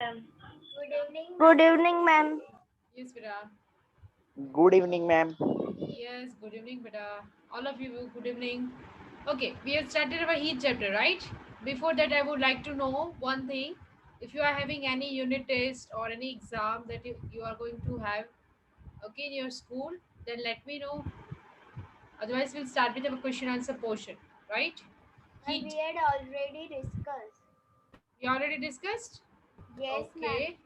Good evening. Good evening, ma'am. Yes, beta. Good evening, ma'am. Yes, good evening, beta. All of you, good evening. Okay, we have started our heat chapter, right? Before that, I would like to know one thing. If you are having any unit test or any exam that you are going to have, okay, in your school, then let me know. Otherwise, we'll start with our question answer portion, right? Ma'am, Heat. we had already discussed. We already discussed? Yes, ma'am. Okay.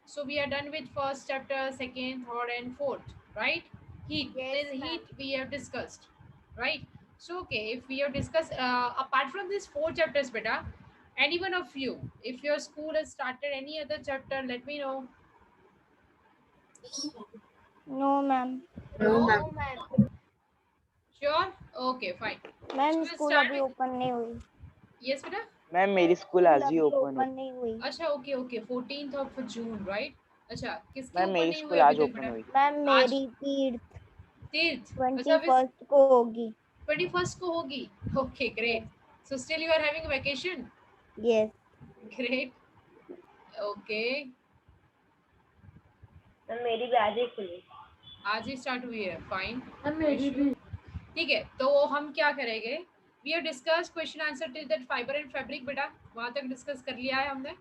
So we are done with first chapter, second, third, and fourth, right? Heat. Yes, Then ma'am. heat we have discussed, right? So okay, if we have discussed apart from these four chapters, beta, any one of you, if your school has started any other chapter, let me know. No, ma'am. No, No, ma'am. sure. Okay, fine. So ma'am we'll school start अभी with open नहीं हुई. yes, beta. Ma'am मेरी school school आज ही अभी open हुई. Open नहीं हुई. अच्छा, okay okay, 14th of June, right? अच्छा, किसकी मैम ओपन मेरी नहीं हुई स्कूल अभी आज तक ओपन बेटा? हुई. मैम आज मेरी तीर्थ तीर्थ, अच्छा, अभी 21st को होगी. 21st को होगी. Okay, Yes. great. So still you are having a vacation? Yes. Great. Okay. Ma'am मेरी भी आज ही खुली. आज ही स्टार्ट हुई है. फाइन. मैम मेरी भी. ठीक है, तो हम क्या करेंगे? We have discuss question answer till that fibre and fabric बेटा. वहां तक डिस्कस कर लिया है हमने.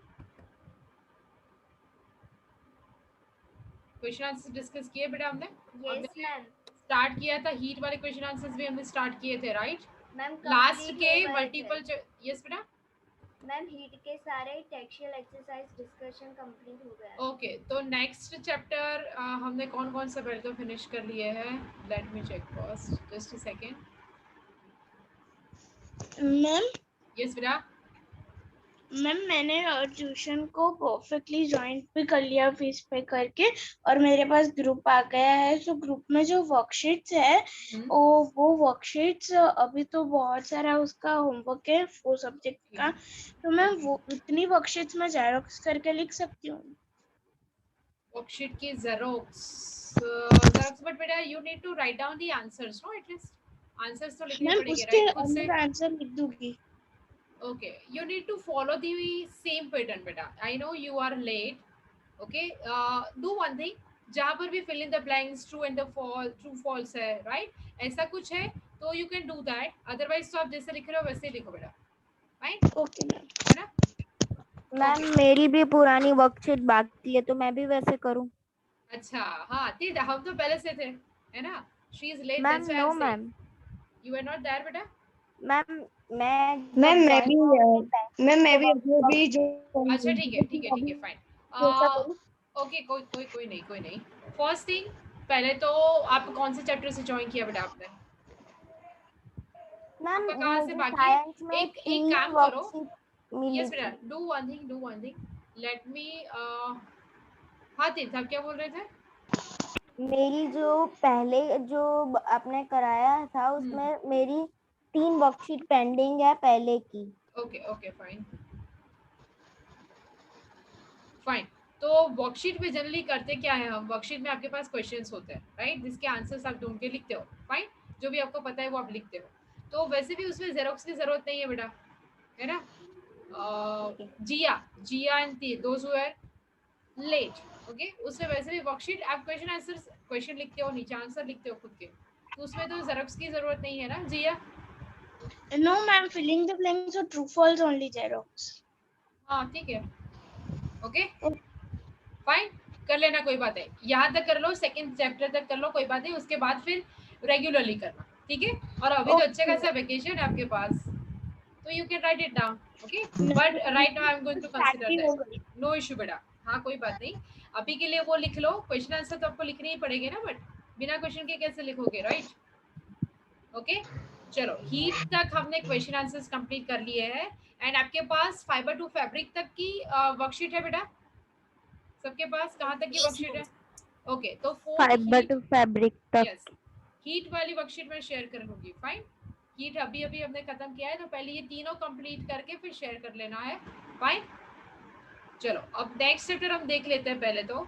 क्वेश्चन आंसर डिस्कस किए बेटा हमने. Yes, हमने मैम. स्टार्ट किया था हीट वाले क्वेश्चन आंसर्स भी हमने स्टार्ट किए थे, राइट? मैम लास्ट कंप्लीट के हो गए मल्टीपल. थे. यस बेटा. मैम हीट के सारे टेक्सचुअल एक्सरसाइज डिस्कशन कंप्लीट हो गया. ओके, तो नेक्स्ट चैप्टर हमने कौन कौन सा पहले तो फिनिश कर लिए हैं. Let me check first, just a second. Ma'am yes बेटा. मैम मैंने ट्यूशन को परफेक्टली ज्वाइन भी कर लिया फीस पे करके, और मेरे पास ग्रुप आ गया है. सो ग्रुप में जो वर्कशीट्स है वो वर्कशीट्स अभी तो बहुत सारा उसका होमवर्क है 4 सब्जेक्ट का. तो मैम वो इतनी वर्कशीट्स मैं जेरोक्स करके लिख सकती हूँ? वर्कशीट की जेरोक्स बट बेटा you need to write down the answers, no? At least answers तो लिखने मैम पड़ेंगे, उसके राइट? खुद से. अंदर आंसर लिख दूंगी. Okay, you need to follow the same pattern beta. I know you are late. Okay, do one thing. जहाँ पर भी fill in the blanks, true and the false, true false है, right? ऐसा कुछ है तो you can do that. Otherwise तो आप जैसे लिख रहे हो वैसे ही लिखो बेटा. Fine? Okay ma'am. है ना? मैम मेरी भी पुरानी वर्कशीट बाकी है तो मैं भी वैसे करूं. अच्छा, हाँ, ठीक है, हम तो पहले से थे, है ना? She is late. Ma'am That's why no I'm saying. Ma'am. You were not there बेटा. मैम मैं मैम जब मैं ज्वाइन भी हुआ उसके टाइम मैं भी तो अभी जो अच्छा, ठीक है, ठीक है, ठीक है, फाइन. कैसा करूं? ओके, कोई नहीं, कोई नहीं. फर्स्ट थिंग, पहले तो आप कौन से चैप्टर से ज्वाइन किया बेटा आपने? मैम आपका कहाँ से मुझे बाकी है? साइंस में एक 3 काम करो. वर्कशीट मिली यस बेटा, थी. Do one thing. Let me. हाँ तीर्थ, आप क्या बोल रहे थे? मेरी जो पहले जो आपने कराया था उसमें मेरी 3 वर्कशीट पेंडिंग है पहले की. Okay okay, fine fine. तो वर्कशीट में जनरली करते क्या है हम? वर्कशीट में आपके पास क्वेश्चंस होते हैं, राइट? जिसके आंसर्स आप ढूंढ के लिखते हो. फाइन, जो भी आपको पता है वो आप लिखते हो. तो वैसे भी उसमें जेरोक्स की जरूरत नहीं है बेटा, है ना? Jiya Jiya and those who are late, okay, उसमें वैसे भी वर्कशीट आप क्वेश्चन आंसर क्वेश्चन लिखते हो, नीचे आंसर लिखते हो खुद के, तो उसमें तो जेरोक्स की जरूरत नहीं है ना Jiya? No ma'am, filling the blanks और ट्रू फॉल्स ओनली जेरोक्स. हाँ, ठीक है. ओके, फाइन, कर लेना, कोई बात है. यहाँ तक कर लो, सेकंड चैप्टर तक कर लो, कोई बात नहीं. उसके बाद फिर रेगुलरली करना, ठीक है? और अभी तो अच्छा खासा वेकेशन है आपके पास, तो you can write it down. Okay, but right now I am going to consider that. No issue बेटा, हाँ, कोई बात नहीं. अभी के लिए वो लिख लो. क्वेश्चन आंसर तो आपको लिखने ही पड़ेंगे ना, बट बिना क्वेश्चन के कैसे लिखोगे, राइट? ओके, चलो, हीट तक हमने क्वेश्चन आंसर्स कंप्लीट कर लिए हैं. एंड आपके पास फाइबर टू फैब्रिक तक की वर्कशीट है बेटा? सबके पास कहाँ तक की वर्कशीट है? ओके, तो फाइबर टू फैब्रिक तक. यस, हीट वाली वर्कशीट में शेयर कर लूंगी. फाइन, हीट अभी अभी हमने खत्म किया है, तो पहले ये तीनों कंप्लीट करके फिर शेयर कर लेना है. फाइन, चलो, अब नेक्स्ट चैप्टर हम देख लेते हैं. पहले तो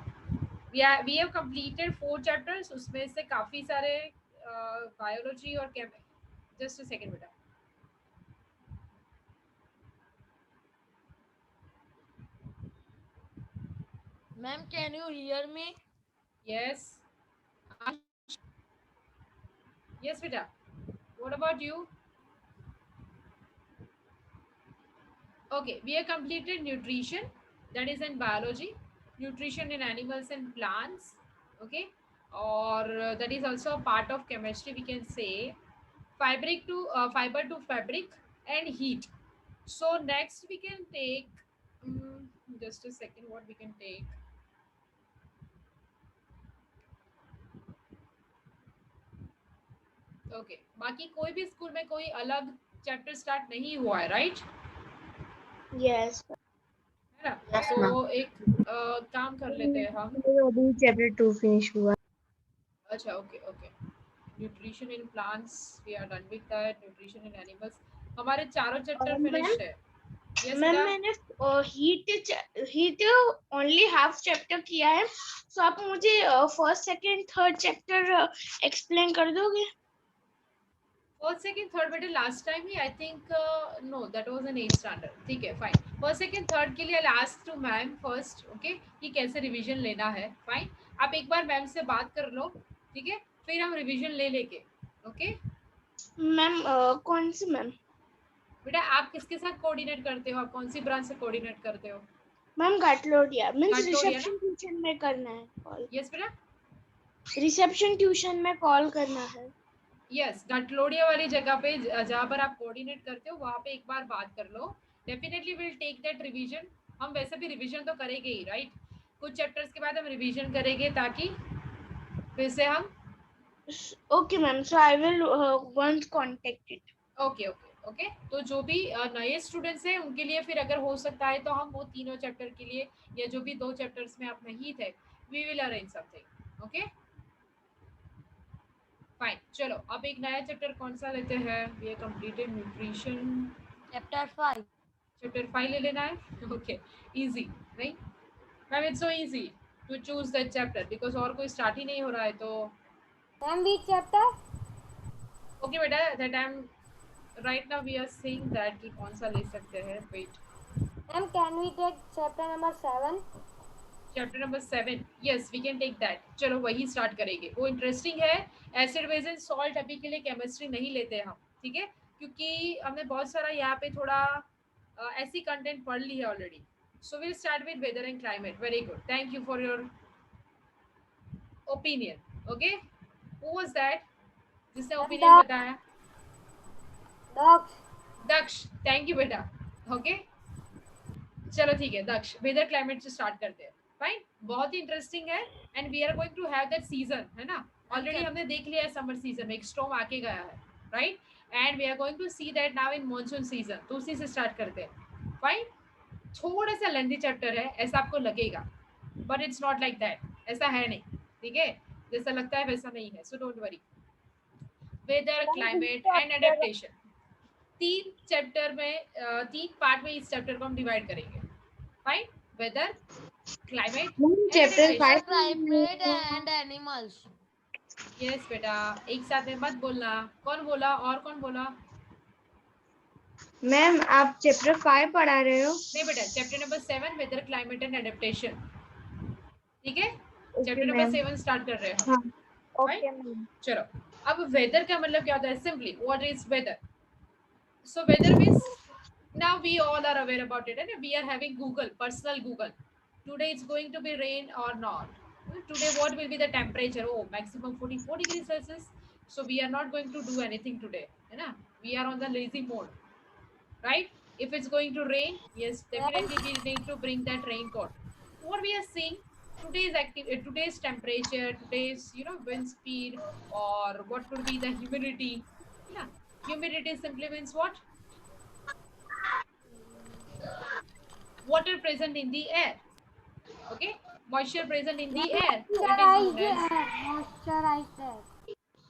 वी हैव कंप्लीटेड 4 चैप्टर्स. उसमें से काफी सारे बायोलॉजी और जस्ट अ सेकंड बेटा. Ma'am, can you hear me? Yes. Yes, beta. What about you? Okay, we have completed nutrition, that is in biology, nutrition in animals and plants. Okay, or that is also a part of chemistry, we can say. Fiber to fabric and heat. So next we can take, just a second, what we can take. Okay, बाकी कोई भी school में कोई अलग chapter start नहीं हुआ है, right? Yes है ना? तो एक काम कर लेते हैं हम. अभी चैप्टर 2 फिनिश हुआ. अच्छा, okay okay. Nutrition in plants we are done with that. Nutrition in animals, हमारे चारों चैप्टर फिनिश्ड है. यस मैम बेटा. मैंने हीट ओनली हाफ चैप्टर किया है, तो आप मुझे first second third chapter explain कर दोगे? फर्स्ट सेकंड थर्ड बेटे लास्ट टाइम ही I think, no that was in 8th standard. ठीक है, फाइन. फर्स्ट सेकंड थर्ड के लिए I ask to ma'am first, okay, कि कैसे रिवीजन लेना है. फाइन, आप एक बार मैम से बात कर लो, ठीक है, फिर हम रिवीजन ले लेके. ओके मैम कौन सी मैम? बेटा, आप किसके साथ कोऑर्डिनेट करते हो? आप कौन सी ब्रांच से कोऑर्डिनेट करते हो? मैम घाटलोडिया, मींस घाटलोडिया ना? रिसेप्शन ट्यूशन में करना है कॉल. यस बेटा. रिसेप्शन ट्यूशन में कॉल करना है. यस, घाटलोडिया वाली जगह पे जहाँ पर आप कोऑर्डिनेट करते हो वहाँ पे एक बार बात कर लो. Definitely will take that revision. हम वैसे भी रिवीजन तो करेंगे ही, राइट? कुछ चैप्टर्स के बाद हम रिवीजन करेंगे ताकि फिर से हम. Okay ma'am, so I will once contact it. Okay okay okay. तो जो भी नए स्टूडेंट्स हैं उनके लिए फिर अगर हो सकता है तो हम वो तीनों चैप्टर के लिए, या जो भी 2 चैप्टर्स में आप नहीं थे, we will arrange something. Okay fine. चलो, अब एक नया चैप्टर कौन सा लेते हैं? We have completed nutrition. Chapter 5. Chapter 5 ले लेना है. ओके, इजी नहीं ma'am? It's so easy to choose that chapter because और कोई स्टार्ट ही नहीं हो रहा है. तो Ma'am, which chapter? ओके बेटा, that I am right now we are saying that कि कौन सा ले सकते हैं. Wait, Ma'am, can we take chapter number 7? Chapter number 7. Yes, we can take that. चलो वही स्टार्ट करेंगे. वो इंटरेस्टिंग है. एसिड बेस एंड सॉल्ट अभी के लिए केमिस्ट्री नहीं लेते हम, ठीक है, क्योंकि हमने बहुत सारा यहाँ पे थोड़ा ऐसी कंटेंट पढ़ ली है already. So will start with weather and climate. Very good, thank you for your opinion. Okay, who was that जिसने ओपिनियन बताया? दक्ष. थैंक यू बेटा. ओके चलो ठीक है दक्ष, वेदर क्लाइमेट से स्टार्ट करते हैं. फाइन, बहुत ही इंटरेस्टिंग है. And we are going to have that season, है ना? ऑलरेडी हमने देख लिया है समर सीजन में, एक स्टॉर्म आके गया है, right? And we are going to see that now in monsoon season. तो उसी से स्टार्ट करते हैं. फाइन, थोड़ा सा लेंथी चैप्टर है ऐसा आपको लगेगा, but it's not like that. ऐसा है नहीं, ठीक है? जैसा लगता है वैसा नहीं है. So don't worry. Weather, climate and adaptation, 3 chapter में 3 पार्ट में इस चैप्टर को हम डिवाइड करेंगे. Fine, weather, climate, chapter 5 Climate and animals. Yes बेटा, एक साथ में मत बोलना. कौन बोला और कौन बोला? मैम आप चैप्टर 5 पढ़ा रहे हो? नहीं बेटा, chapter number 7 weather, climate and adaptation. ठीक है, चैप्टर नंबर 7 स्टार्ट कर रहे हैं. Okay ma'am. चलो, अब वेदर का मतलब क्या होता है? Simply, what is weather? So weather means, now we all are aware about it, and we are having Google, personal Google. Today it's going to be rain or not. Today what will be the temperature? Oh, maximum 44 degrees Celsius. So we are not going to do anything today, है ना? We are on the lazy mode, right? If it's going to rain, yes, definitely we need to bring that raincoat. What we are seeing, today's temperature, today's wind speed, or what could be the humidity. Yeah. Humidity simply means what? Water present in the air. Okay, moisture present in the air. That is known as Moisturized air.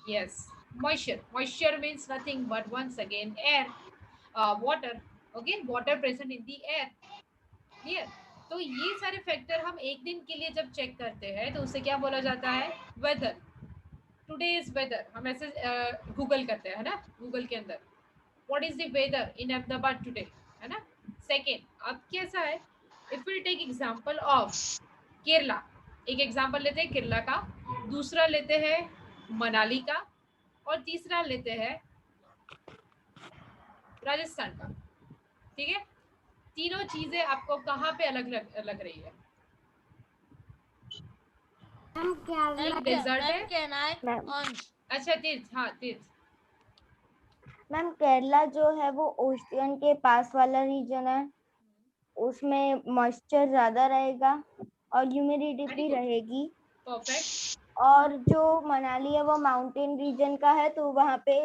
yes, moisture. Moisture means nothing but once again air, water. Okay, water present in the air. Clear? तो ये सारे factor हम एक दिन के लिए जब check करते हैं तो उसे क्या बोला जाता है? वेदर. Today is whether. हम ऐसे गूगल करते हैं, है ना? गूगल के अंदर what is the weather in Ahmedabad today, है ना? सेकेंड, अब कैसा है? If we take example of Kerala, एक एग्जांपल लेते हैं केरला का, दूसरा लेते हैं मनाली का, और तीसरा लेते हैं राजस्थान का। ठीक है, तीनों चीजें आपको कहाँ पे अलग लग रही है? मैम डेजर्ट है। कैन आई मैम अंश? अच्छा तीर्थ, हाँ तीर्थ। मैम केरला जो है वो ओशियन के पास वाला रीजन है, उसमें मॉइस्चर ज्यादा रहेगा और ह्यूमिडिटी Very भी good. रहेगी। परफेक्ट। और जो मनाली है वो माउंटेन रीजन का है, तो वहाँ पे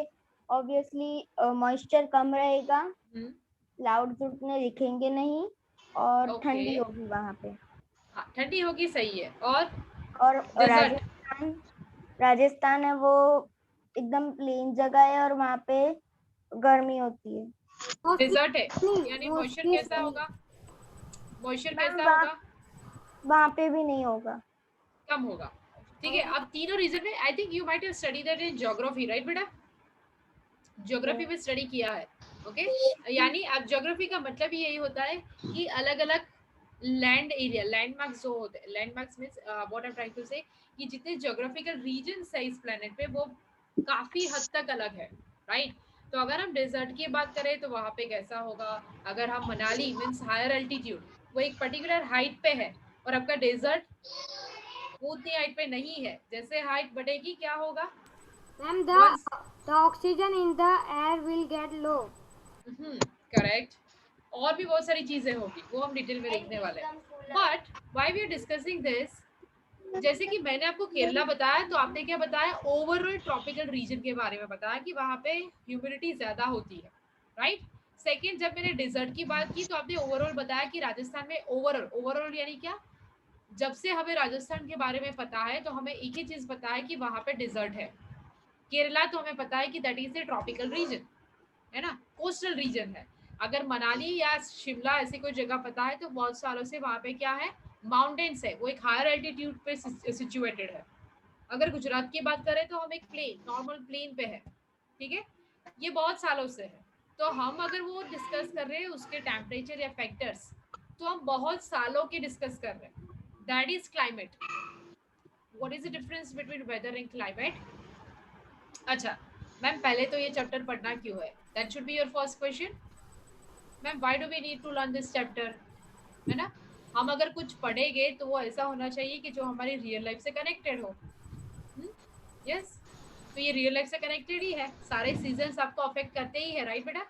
ऑब्वियसली मॉइस्चर कम रहेगा, क्लाउड्स उतने दिखेंगे नहीं और Okay. ठंडी होगी वहाँ पे। हाँ ठंडी होगी, सही है। और और डेजर्ट? राजस्थान है वो एकदम प्लेन जगह है और वहाँ पे गर्मी होती है। डेजर्ट है, यानी मॉइस्चर कैसा होगा? मॉइस्चर कैसा होगा? वहाँ पे भी नहीं होगा, कम होगा। ठीक है, अब तीनों रीजन में I think you might have study that in geography, right बेटा? ज्योग्राफी में स्टडी किया है। ओके, यानी अब ज्योग्राफी का मतलब ही यही होता है कि अलग अलग लैंड एरिया, लैंडमार्क्स जो होते हैं, landmarks means what I am trying to say, कि जितने ज्योग्राफिकल रीजन्स है इस प्लेनेट पे वो काफी हद तक अलग है, राइट? तो अगर हम डेजर्ट की बात करें तो वहाँ पे कैसा होगा? अगर हम मनाली मींस हायर एल्टीट्यूड, वो एक पर्टिकुलर हाइट पे है, और आपका डेजर्ट वो उतनी हाइट पे नहीं है, जैसे हाइट बढ़ेगी क्या होगा? Ma'am, Once- the oxygen in the air will get low. Correct. और भी बहुत सारी चीजें होगी, वो हम डिटेल में देखने वाले हैं। But why we are discussing this, जैसे कि मैंने आपको केरला बताया, तो आपने क्या बताया? ओवरऑल ट्रॉपिकल रीजन के बारे में बताया कि वहां पे ह्यूमिडिटी ज्यादा होती है, राइट? सेकेंड, जब मैंने डिजर्ट की बात की तो आपने ओवरऑल बताया कि राजस्थान में ओवरऑल यानी क्या? जब से हमें राजस्थान के बारे में पता है तो हमें एक ही चीज पता है कि वहां पे डिजर्ट है। केरला तो हमें पता है कि that is a tropical region, है ना, कोस्टल रीजन है। अगर मनाली या शिमला ऐसी कोई जगह पता है तो बहुत सालों से वहां पे क्या है? माउंटेन्स है, वो एक हायर एल्टीट्यूड पे सिचुएटेड है। अगर गुजरात की बात करें तो हम एक प्लेन, नॉर्मल प्लेन पे है, ठीक है, ये बहुत सालों से है। तो हम अगर वो डिस्कस कर रहे हैं उसके टेम्परेचर या फैक्टर्स, तो हम बहुत सालों की डिस्कस कर रहे हैं। That is climate. What is the difference between weather and climate? अच्छा मैम, पहले तो ये चैप्टर पढ़ना क्यों है? That should be your first question. Ma'am, why do we need to learn this chapter, है ना? हम अगर कुछ पढ़ेंगे तो वो ऐसा होना चाहिए कि जो हमारी रियल लाइफ से कनेक्टेड हो। यस, तो ये रियल लाइफ से कनेक्टेड ही है। सारे सीजन्स आपको अफेक्ट करते ही है, राइट बेटा?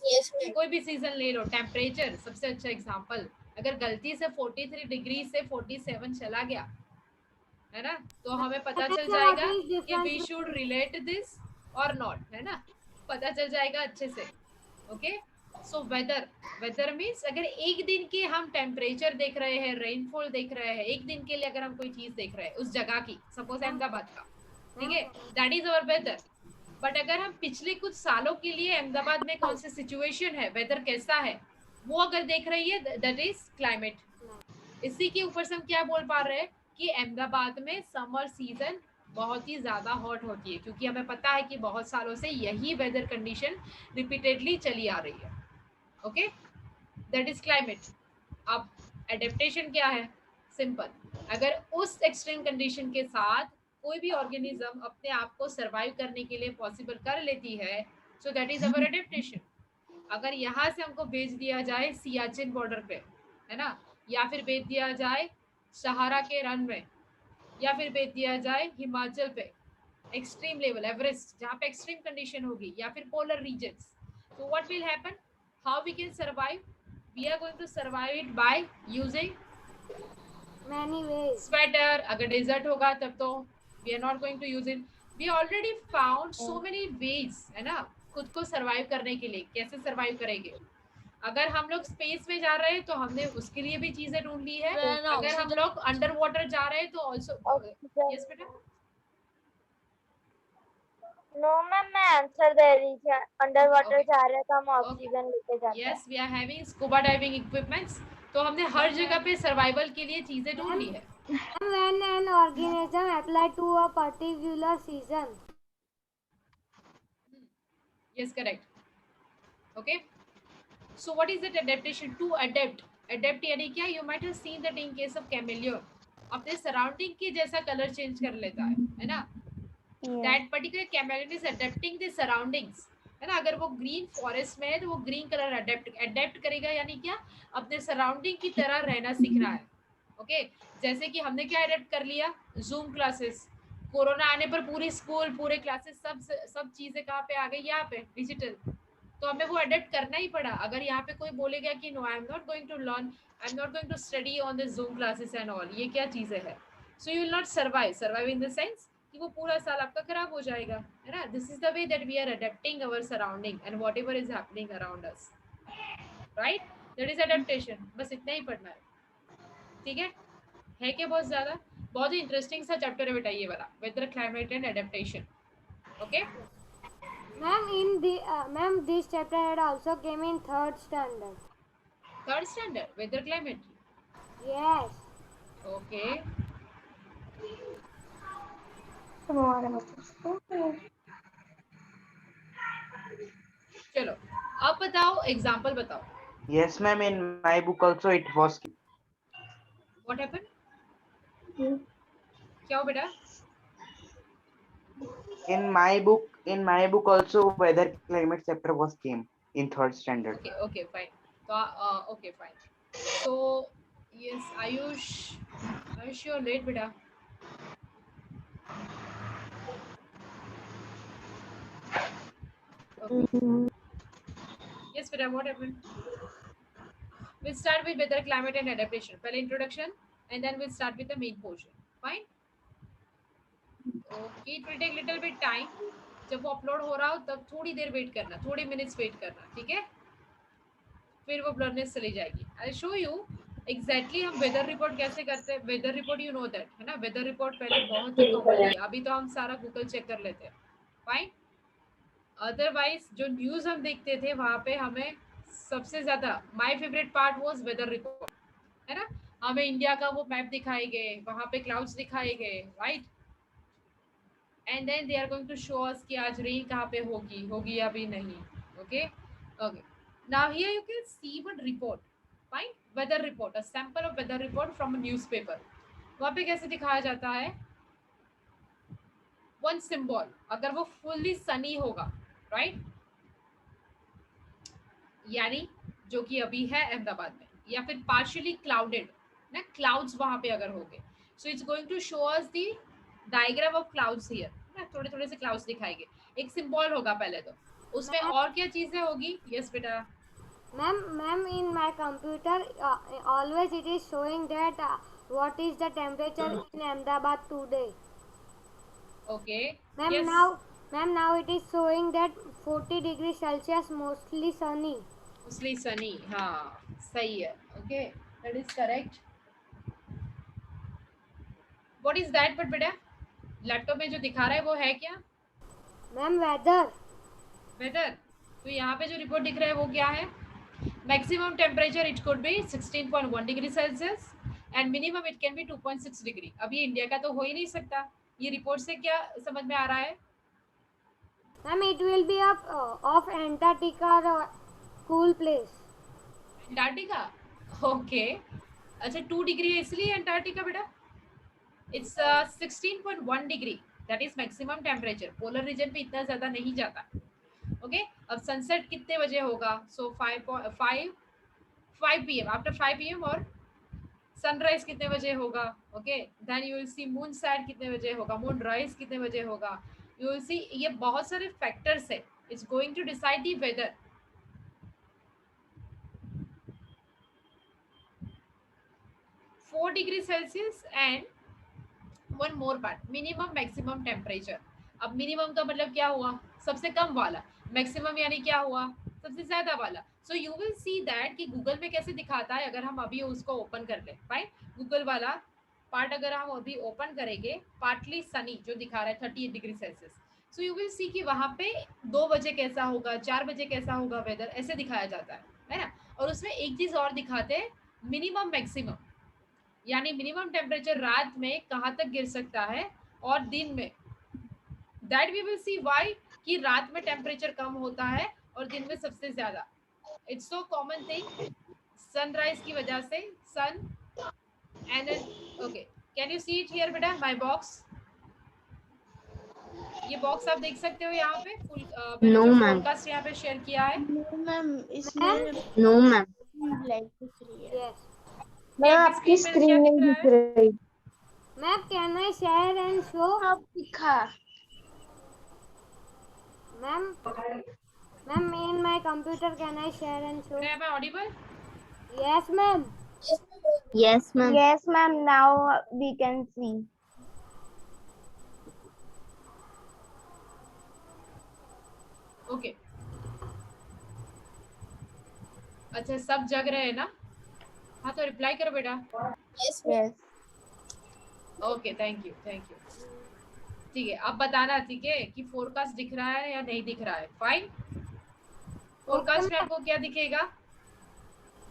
यस कोई भी सीजन ले लो, टेम्परेचर सबसे अच्छा एग्जांपल, अगर गलती से 43 डिग्री से 47 चला गया, है ना, तो हमें पता चल जाएगा कि वी शुड रिलेट दिस और नॉट, है ना, पता चल जाएगा अच्छे से। ओके, सो वेदर मीन्स अगर एक दिन के हम टेम्परेचर देख रहे हैं, रेनफॉल देख रहे हैं, एक दिन के लिए अगर हम कोई चीज देख रहे हैं उस जगह की, सपोज अहमदाबाद का, ठीक है, that is our weather. But अगर हम पिछले कुछ सालों के लिए अहमदाबाद में कौन सी सिचुएशन है, वेदर कैसा है, वो अगर देख रही है, दैट इज क्लाइमेट। इसी के ऊपर से हम क्या बोल पा रहे हैं कि अहमदाबाद में समर सीजन बहुत ही ज्यादा हॉट होती है, क्योंकि हमें पता है कि बहुत सालों से यही वेदर कंडीशन रिपीटेडली चली आ रही है। Okay, that is climate. अब एडेप्टेशन क्या है? सिंपल, अगर उस एक्सट्रीम कंडीशन के साथ कोई भी ऑर्गेनिज्म अपने आप को सरवाइव करने के लिए पॉसिबल कर लेती है, so that is our adaptation. अगर यहाँ से हमको भेज दिया जाए सियाचिन बॉर्डर पे, है ना, या फिर भेज दिया जाए सहारा के रन में, या फिर भेज दिया जाए हिमाचल पे एक्सट्रीम लेवल एवरेस्ट, जहाँ पे एक्सट्रीम कंडीशन होगी, या फिर पोलर रीजन्स, तो what will happen? How we can survive? We are going to survive it by using Many ways. Sweater. अगर डेजर्ट होगा तब तो we are not going to use it. We already found so many ways, है ना, खुद को survive करने के लिए। कैसे सर्वाइव करेंगे? अगर हम लोग स्पेस में जा रहे हैं तो हमने उसके लिए भी चीजें ढूंढ ली है। अगर हम लोग अंडर वाटर जा रहे हैं तो ऑल्सो। यस बेटा? नो मैम, मैं आंसर दे रही थी। अंडर वाटर जा रहे तो हम ऑक्सीजन लेके जाते हैं। Yes, we are having scuba diving equipments. तो हमने हर जगह पे सर्वाइवल के लिए चीजें ढूंढ ली है। When an organism applies to a particular season. Yes, correct. Okay. So what is that adaptation? To adapt. Adapt यानी क्या? You might have seen that in case of chameleon. अपने सराउंडिंग के जैसा कलर चेंज कर लेता है ना. That particular Camlin is adapting the surroundings, है ना. अगर वो ग्रीन फॉरेस्ट में है तो वो ग्रीन कलर अडेप्ट करेगा, यानी क्या, अपने सराउंडिंग की तरह रहना सीख रहा है. ओके, जैसे कि हमने क्या अडेप्ट कर लिया, जूम क्लासेस. कोरोना आने पर पूरी स्कूल, पूरे क्लासेस, सब चीजें कहाँ पे आ गई, यहाँ पे डिजिटल. तो हमें वो अडेप्ट करना ही पड़ा. अगर यहाँ पे कोई बोलेगा कि no, I am not going to learn, I am not going to study on the Zoom classes and all, ये क्या चीजें है. So you will not survive in the sense कि वो पूरा साल आपका खराब हो जाएगा, है ना. This is the way that we are adapting our surrounding and whatever is happening around us, right. That is adaptation. बस इतना ही पढ़ना है, ठीक है क्या. बहुत ज्यादा, बहुत ही इंटरेस्टिंग सा चैप्टर है बेटा ये वाला, weather, climate and adaptation. Okay Ma'am, this chapter had also came in third standard. Third standard, weather, climate. Yes. Okay, चलो अब बताओ, एग्जांपल बताओ. Yes, ma'am. In my book also it was. What happened, क्या हो बेटा. In my book also weather climate chapter was came in third standard. Okay, fine. So, okay, fine. So, yes, Ayush, you're late, beta. Okay. Yes, beta, what happened? We'll start with weather, climate and adaptation. Pehले introduction, and then we'll start with the main portion. Fine? Okay, it will take little bit time. जब वो upload हो रहा हो तब थोड़ी देर wait करना, थोड़ी minutes wait करना, ठीक है. फिर वो ब्लरनेस चली जाएगी. आई शो यू एग्जैक्टली हम वेदर रिपोर्ट कैसे करते हैं. Weather report you know that, है ना. वेदर रिपोर्ट पहले बहुत ही कॉमन है, अभी तो हम सारा गूगल चेक कर लेते हैं. फाइन. अदरवाइज जो न्यूज़ हम देखते थे वहाँ पे हमें सबसे ज़्यादा my favourite part was weather report, है ना. हमें इंडिया का वो मैप दिखाए गए, वहाँ पे क्लाउड्स दिखाए गए, right. And then they are going to show us कि आज रेन कहाँ पे होगी या भी नहीं. Okay. Now here you can see one report. Fine, weather report, a sample of weather report from a newspaper. वहाँ पे कैसे दिखाया जाता है, one symbol, अगर वो fully sunny होगा, right, यानी जो कि अभी है अहमदाबाद में, या फिर partially clouded, ना, clouds वहाँ पे अगर होंगे, so it's going to show us the diagram of clouds here, ना, थोड़े थोड़े से clouds दिखाएंगे. एक symbol होगा पहले तो, उसमें और क्या चीजें होगी. Yes बेटा. Ma'am, in my computer, always it is showing that what is the temperature in Ahmedabad today. Okay. Ma'am, Yes. now it is showing that 40 degrees Celsius, mostly sunny. Mostly sunny. हाँ, सही है. Okay, that is correct. What is that? But बेटा, laptop में जो दिखा रहा है वो है क्या? Ma'am, weather. वेदर. तो यहाँ पे जो रिपोर्ट दिख रहा है वो क्या है? Maximum temperature it could be 16.1 degree Celsius and minimum it can B 2.6 degree. अब ये इंडिया का तो हो ही नहीं सकता. ये रिपोर्ट से क्या समझ में आ रहा है? Ma'am, it will be of Antarctica or cool place. Antarctica. Okay. अच्छा 2 डिग्री है इसलिए अंटार्कटिका बेटा. It's 16.1 degree, that is maximum temperature. Polar region पे इतना ज्यादा नहीं जाता. ओके. अब सनसेट कितने बजे होगा? So 5 PM, after 5 PM. और सनराइज कितने बजे होगा? Okay. Then you will see moon set कितने बजे होगा, मून राइज कितने बजे होगा. यू विल सी ये बहुत सारे फैक्टर्स है. It's going to decide the weather. Degree Celsius and one more part, minimum maximum temperature. अब मिनिमम का मतलब क्या हुआ? सबसे कम वाला. मैक्सिमम यानी क्या हुआ? सबसे ज्यादा वाला. सो यू विल सी दैट कि गूगल में कैसे दिखाता है. अगर हम अभी उसको ओपन कर ले, फाइन, गूगल वाला पार्ट अगर हम अभी ओपन करेंगे, पार्टली सनी जो दिखा रहा है 38 degree Celsius. So you will सी कि वहाँ पे 2 बजे कैसा होगा, 4 बजे कैसा होगा वेदर, ऐसे दिखाया जाता है ना. और उसमें एक चीज और दिखाते हैं, मिनिमम मैक्सिमम, यानी मिनिमम टेम्परेचर रात में कहाँ तक गिर सकता है और दिन में. That we will see why कि रात में टेम्परेचर कम होता है और दिन में सबसे ज्यादा. It's so common thing, sunrise की वजह से sun and okay can you see it here बेटा माय बॉक्स? ये बॉक्स आप देख सकते हो यहाँ पे फुल मैंने No, जो ma'am. फोरकास्ट यहाँ पे शेयर किया है। मैम इसमें No, ma'am. ब्लैक दिख रही है। Yes. मैम आपकी आपकी स्क्रीन पे स्क्रीन क्या दिख नहीं रहा दिख है? रही। Ma'am, can I share and show? अब दिखा। Ma'am, in my computer, can I share and show? Am I audible? Yes, ma'am. Yes, ma'am. Yes ma'am, now we can see. Okay अच्छा सब जग रहे हैं ना? हाँ तो रिप्लाई करो बेटा। Yes, Yes. Okay thank you ठीक है अब बताना ठीक है कि फोरकास्ट दिख रहा है या नहीं दिख रहा है। फाइन। फोरकास्ट में आपको क्या दिखेगा?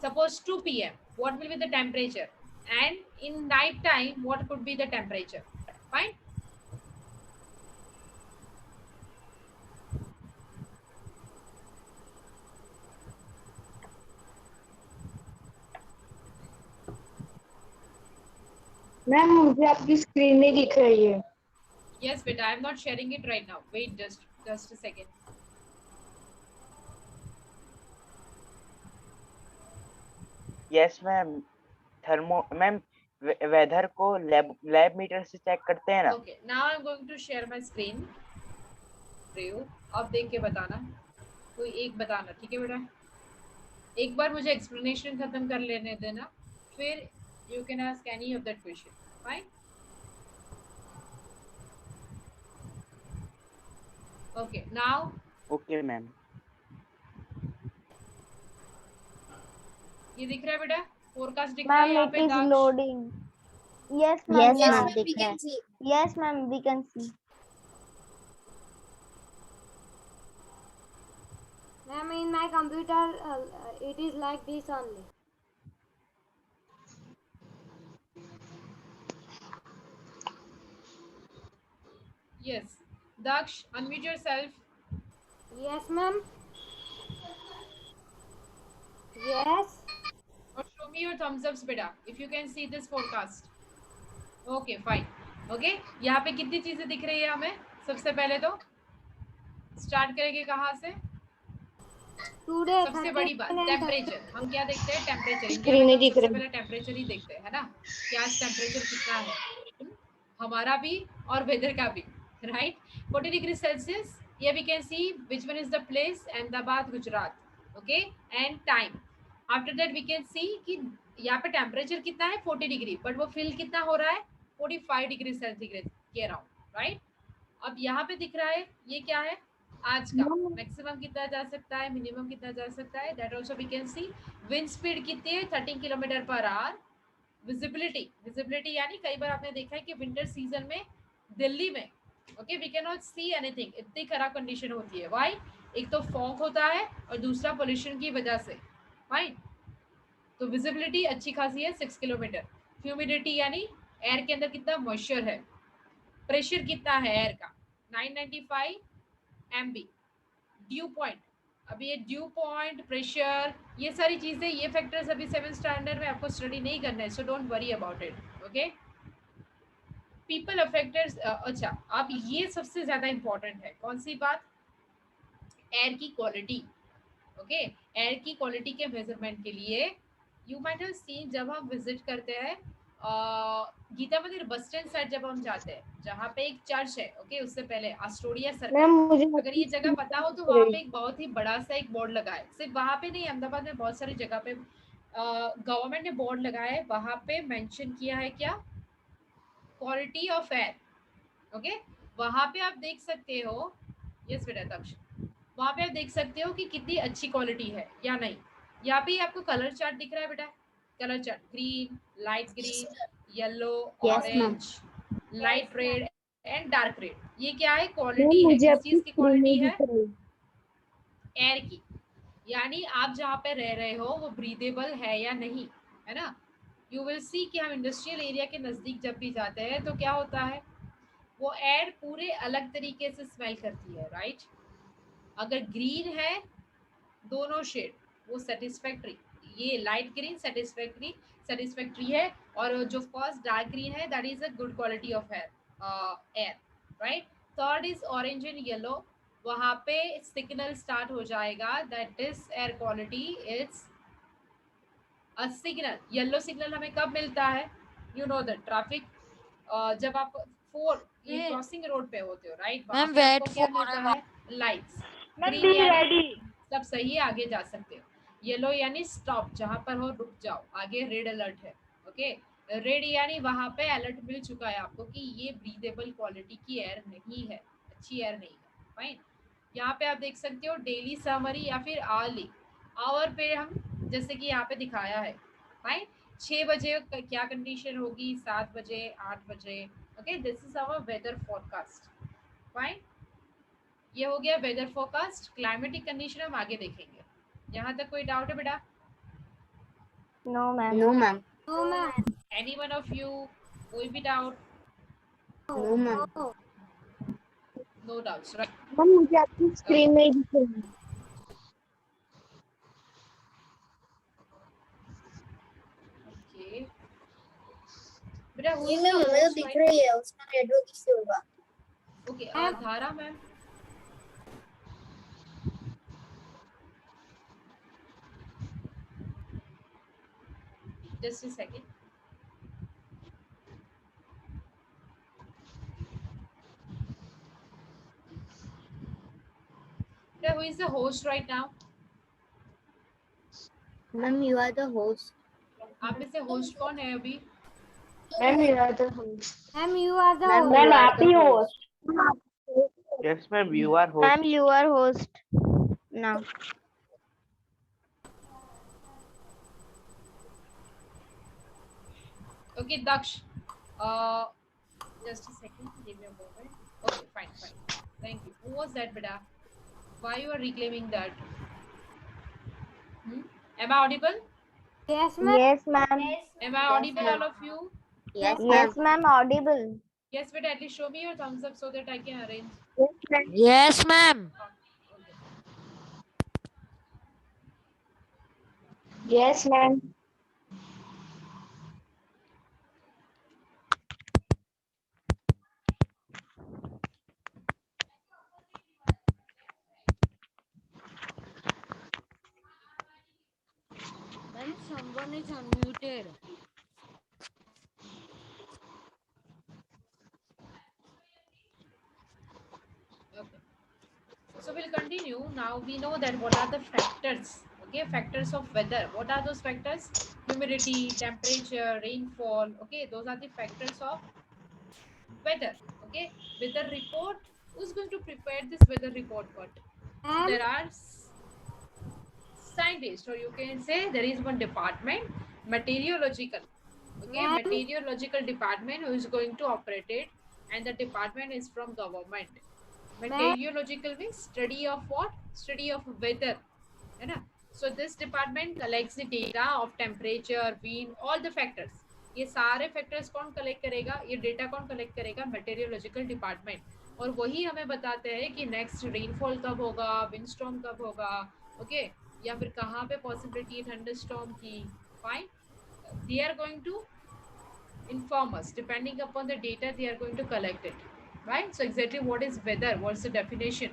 Suppose 2 PM what will be the temperature and in night time what could be the temperature. Fine. Ma'am मुझे आपकी स्क्रीन नहीं दिख रही है। Yes, beta. I am not sharing it right now. Wait, just a second. Yes ma'am. Thermo ma'am weather को lab meter से check करते हैं ना। Okay. Now I am going to share my screen. प्रियो, अब देख के बताना। कोई एक बताना, ठीक है बेटा? एक बार मुझे एक्सप्लेनेशन खत्म कर लेने देना, फिर you can ask any of that question. Fine? Okay. Now. Okay ma'am. ये दिख रहा है बेटा? फोरकास्ट दिख रहा है Ma'am, यहाँ it पे? is दाक्ष? loading. Yes ma'am. Yes, now. ma'am. दिख रहा है. Yes ma'am, we can see. Ma'am, in my computer, it is like this only. Yes. Daksh, unmute yourself. Yes, ma'am. Yes. Or show me your thumbs ups बेटा if you can see this forecast. Okay, fine. Okay, यहाँ पे कितनी चीजें दिख रही है हमें? सबसे पहले तो स्टार्ट करेंगे कहाँ से? Today, सबसे बड़ी बात टेम्परेचर। हम क्या देखते हैं? टेम्परेचर। स्क्रीन नहीं दिख सबसे रही। पहले टेम्परेचर ही देखते हैं, है ना? कि आज टेम्परेचर कितना है, हमारा भी और वेदर का भी, right? 40 degree Celsius. Here we can see which one is the place, Ahmedabad, Gujarat. Okay, and time. After that we can see कि यहाँ पे टेम्परेचर कितना है 40 डिग्री, बट वो फिल कितना हो रहा है 45 डिग्री सेंटीग्रेड के अराउंड, राइट? अब यहाँ पे दिख रहा है ये क्या है? आज का मैक्सिमम कितना जा सकता है, मिनिमम कितना जा सकता है, that also we can see. Wind speed कितनी है 13 किलोमीटर पर आवर। विजिबिलिटी यानी कई बार आपने देखा है कि विंटर सीजन में दिल्ली में okay we can not see anything, इतनी खराब कंडीशन होती है। व्हाई? एक तो फॉग होता है और दूसरा पोल्यूशन की वजह से। फाइन। तो विजिबिलिटी अच्छी खासी है 6 किलोमीटर। ह्यूमिडिटी यानी एयर के अंदर कितना मॉइस्चर है। प्रेशर कितना है एयर का 995 MB। ड्यू पॉइंट, अभी ये ड्यू पॉइंट, प्रेशर, ये सारी चीजें, ये फैक्टर्स अभी 7th स्टैंडर्ड में आपको स्टडी नहीं करना है, so don't worry about it. Okay, people affected. अच्छा, अब ये सबसे ज्यादा इंपॉर्टेंट है। कौन सी बात? एयर की क्वालिटी। ओके, एयर की क्वालिटी के मेजरमेंट के लिए यू माइट हैव सीन जब हम विजिट करते हैं गीता मंदिर बस स्टैंड साइड, जब हम जाते हैं जहाँ पे एक चर्च है, ओके, उससे पहले एस्टोरिया सर्कल। मैम मुझे अगर ये जगह पता हो तो वहाँ पे एक बहुत ही बड़ा सा एक बोर्ड लगा है। सिर्फ वहाँ पे नहीं, अहमदाबाद में बहुत सारी जगह पे गवर्नमेंट ने बोर्ड लगाया है, वहाँ पे मेंशन किया है क्या? Quality of air. ओके, वहाँ पे आप देख सकते हो। यस बेटा दक्ष, वहाँ पे आप देख सकते हो कि कितनी अच्छी क्वालिटी है या नहीं। यहाँ पे आपको कलर चार्ट दिख रहा है बेटा, colour chart, green, light green, yellow, Yes, ma'am. Orange, light red and dark red. ये क्या है? क्वालिटी है। किस चीज की क्वालिटी है? एयर की। यानी आप जहाँ पे रह रहे हो वो ब्रीदेबल है या नहीं, है ना? यू विल सी कि हम इंडस्ट्रियल एरिया के नजदीक जब भी जाते हैं तो क्या होता है, वो एयर पूरे अलग तरीके से स्मेल करती है, राइट? अगर ग्रीन है दोनों शेड वो सेटिस्फैक्टरी, ये लाइट ग्रीन सेटिस्फैक्ट्री है, और जो फर्स्ट डार्क ग्रीन है that is a good quality of air, right. Third is orange and yellow, वहां पे सिग्नल स्टार्ट हो जाएगा that is air quality is a signal. Yellow signal हमें कब मिलता है, यू नो द ट्रैफिक, जब आप ये क्रॉसिंग रोड पे होते हो, राइट, वहां पे आपको क्या मिलता है, लाइट्स। ग्रीन यानी सब सही है, आगे जा सकते हो। येलो यानी स्टॉप, जहां पर हो रुक जाओ, आगे रेड अलर्ट है, ओके। रेड यानी वहां पे अलर्ट मिल चुका है आपको कि ये ब्रीदेबल क्वालिटी की एयर नहीं है, अच्छी एयर नहीं है, फाइन। यहाँ पे आप देख सकते हो डेली समरी या फिर आवरली, आवर पे हम जैसे कि यहाँ पे दिखाया है, फाइन। 6 बजे क्या कंडीशन होगी, 7 बजे, 8 बजे, okay. This is our weather forecast, fine. ये हो गया वेदर फोरकास्ट। क्लाइमेटिक कंडीशन हम आगे देखेंगे। यहाँ तक कोई डाउट है बेटा? No ma'am. No, ma'am. No, ma'am. Any one of you, कोई भी doubt? No, ma'am. No. No doubts, right. Ma'am मुझे आपकी स्क्रीन में दिख रही है। ओके बेटा, जी मैम, हमें तो दिख रही है, उसका नेटवर्क इश्यू होगा। ओके, धारा मैम। Just a second. बेटा, who is the host right now? Ma'am, you are the host. आप में से होस्ट कौन है अभी? Ma'am you are the host. Ma'am, you are the Ma'am, host. you are आप the ही host. Host. Yes, ma'am. You are host. Ma'am you are host now. Okay, Daksh. Just a second. Give me a moment. Okay, fine. Thank you. Who was that, beta? Why you are reclaiming that? Am I audible? Yes, ma'am. Yes ma'am. Am I audible, all of you? Yes, ma'am. Yes ma'am Audible. Yes, beta. At least show me your thumbs up so that I can arrange. Yes, ma'am. Yes ma'am. Ma'am, someone is unmuted. Okay. So we'll continue. Now we know that what are the factors. Okay, factors of weather. What are those factors? Humidity, temperature, rainfall. Okay, those are the factors of weather. Okay, weather report. Who's going to prepare this weather report? What? So Ma'am. there are scientists, or you can say there is one department, meteorological. Okay, Ma'am. meteorological department who is going to operate it, and the department is from government. Meteorological means study of what? Study of weather, है ना? So this department collects the data of temperature, wind, all the factors. ये सारे factors कौन collect करेगा, ये data कौन collect करेगा? Meteorological department. और वही हमें बताते हैं कि नेक्स्ट रेनफॉल कब होगा, विंडस्टॉर्म कब होगा, ओके, या फिर कहाँ पे पॉसिबिलिटी है थंडरस्टॉर्म की, fine. They are going to inform us depending upon the data they are going to collect it, right? So exactly what is weather, what's the definition?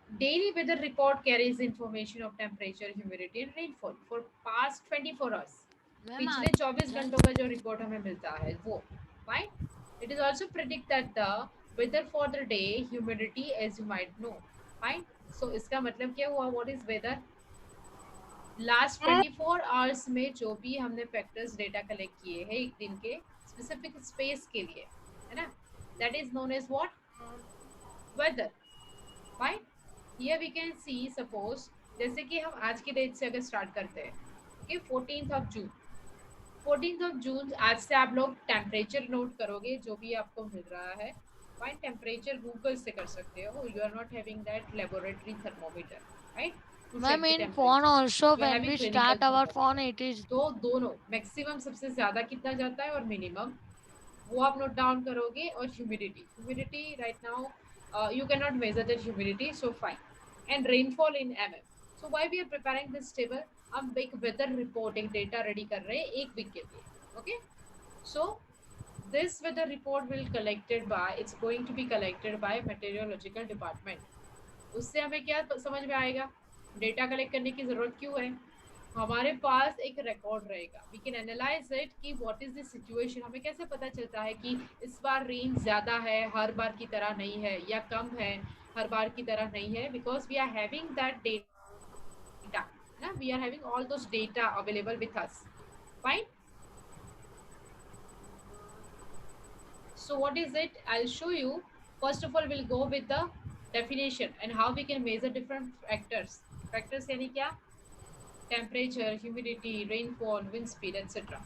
Daily weather report carries information of temperature, humidity and rainfall for past 24 hours. पिछले 24 घंटों का जो report हमें मिलता है वो, fine. It is also predict that the weather for the day, humidity as you might know, fine. So इसका मतलब क्या हुआ? What is weather? Last 24 hours में जो भी हमने फैक्टर्स डेटा कलेक्ट किए हैं एक दिन के स्पेसिफिक स्पेस के लिए, है ना, that is known as what? Weather, fine. Here we can see, suppose जैसे कि हम आज के डेट से अगर स्टार्ट करते हैं, okay, 14th of June. 14th of June आज से आप लोग टेम्परेचर नोट करोगे जो भी आपको मिल रहा है, फाइन। टेम्परेचर गूगल से कर सकते हो, you are not having that laboratory thermometer, right? Ma'am, in phone also when we start our phone, it is. तो दोनों मैक्सिमम सबसे ज्यादा कितना जाता है और मिनिमम वो आप नोट डाउन करोगे। और humidity right now you can not measure the humidity, so fine. And rainfall in mm, So why we are preparing this table? हम एक weather report, एक data ready कर रहे हैं एक week के लिए. Okay? So this weather report will collected by, it's going to be collected by meteorological department. उससे हमें क्या समझ में आएगा? डेटा कलेक्ट करने की जरूरत क्यों है? हमारे पास एक रिकॉर्ड रहेगा. वी कैन एनालाइज इट कि व्हाट इज द सिचुएशन. हमें कैसे पता चलता है कि इस बार रेन ज़्यादा है, हर बार की तरह नहीं है, या कम है, हर बार की तरह नहीं है. Because we are having that data, ना, we are having all those data available with us. Fine. So what is it? I'll show you. First of all, we'll go with the definition and how we can measure different factors. Factors यानी क्या? Temperature, humidity, rainfall, wind speed, etc.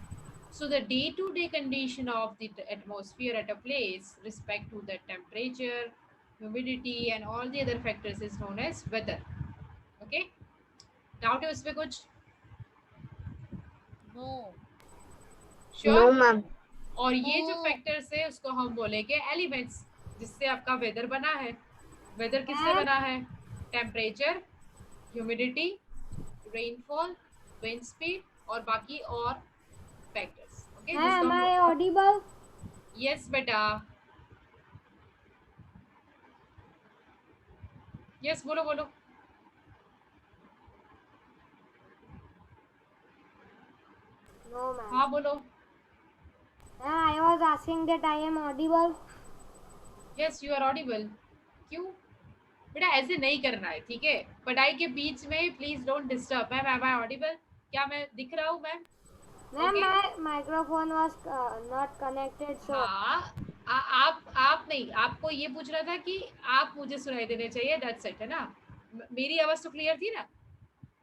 So the day-to-day condition of the atmosphere at a place, respect to the temperature, humidity, and all the other factors is known as weather. Okay? Doubt है उसमें कुछ? No. Sure? No, ma'am. और ये जो factors है उसको हम बोलेंगे एलिमेंट्स, जिससे आपका वेदर बना है. वेदर किससे बना है? Temperature, humidity, rainfall, wind speed और बाकी और factors. Okay, Am I audible? Yes बेटा, यस बोलो बोलो. No, ma'am. हाँ बोलो. I was asking that I am audible. Yes you are audible. क्यों बेटा? ऐसे नहीं करना है, ठीक है? पढ़ाई के बीच में please don't disturb. Ma'am am I audible? क्या मैं दिख रहा हूँ ma'am? Ma'am, Okay. my microphone was not connected, so हाँ, आप नहीं, आपको ये पूछना था कि आप मुझे सुनाई देने चाहिए. दैट्स इट, है ना? मेरी आवाज तो क्लियर थी ना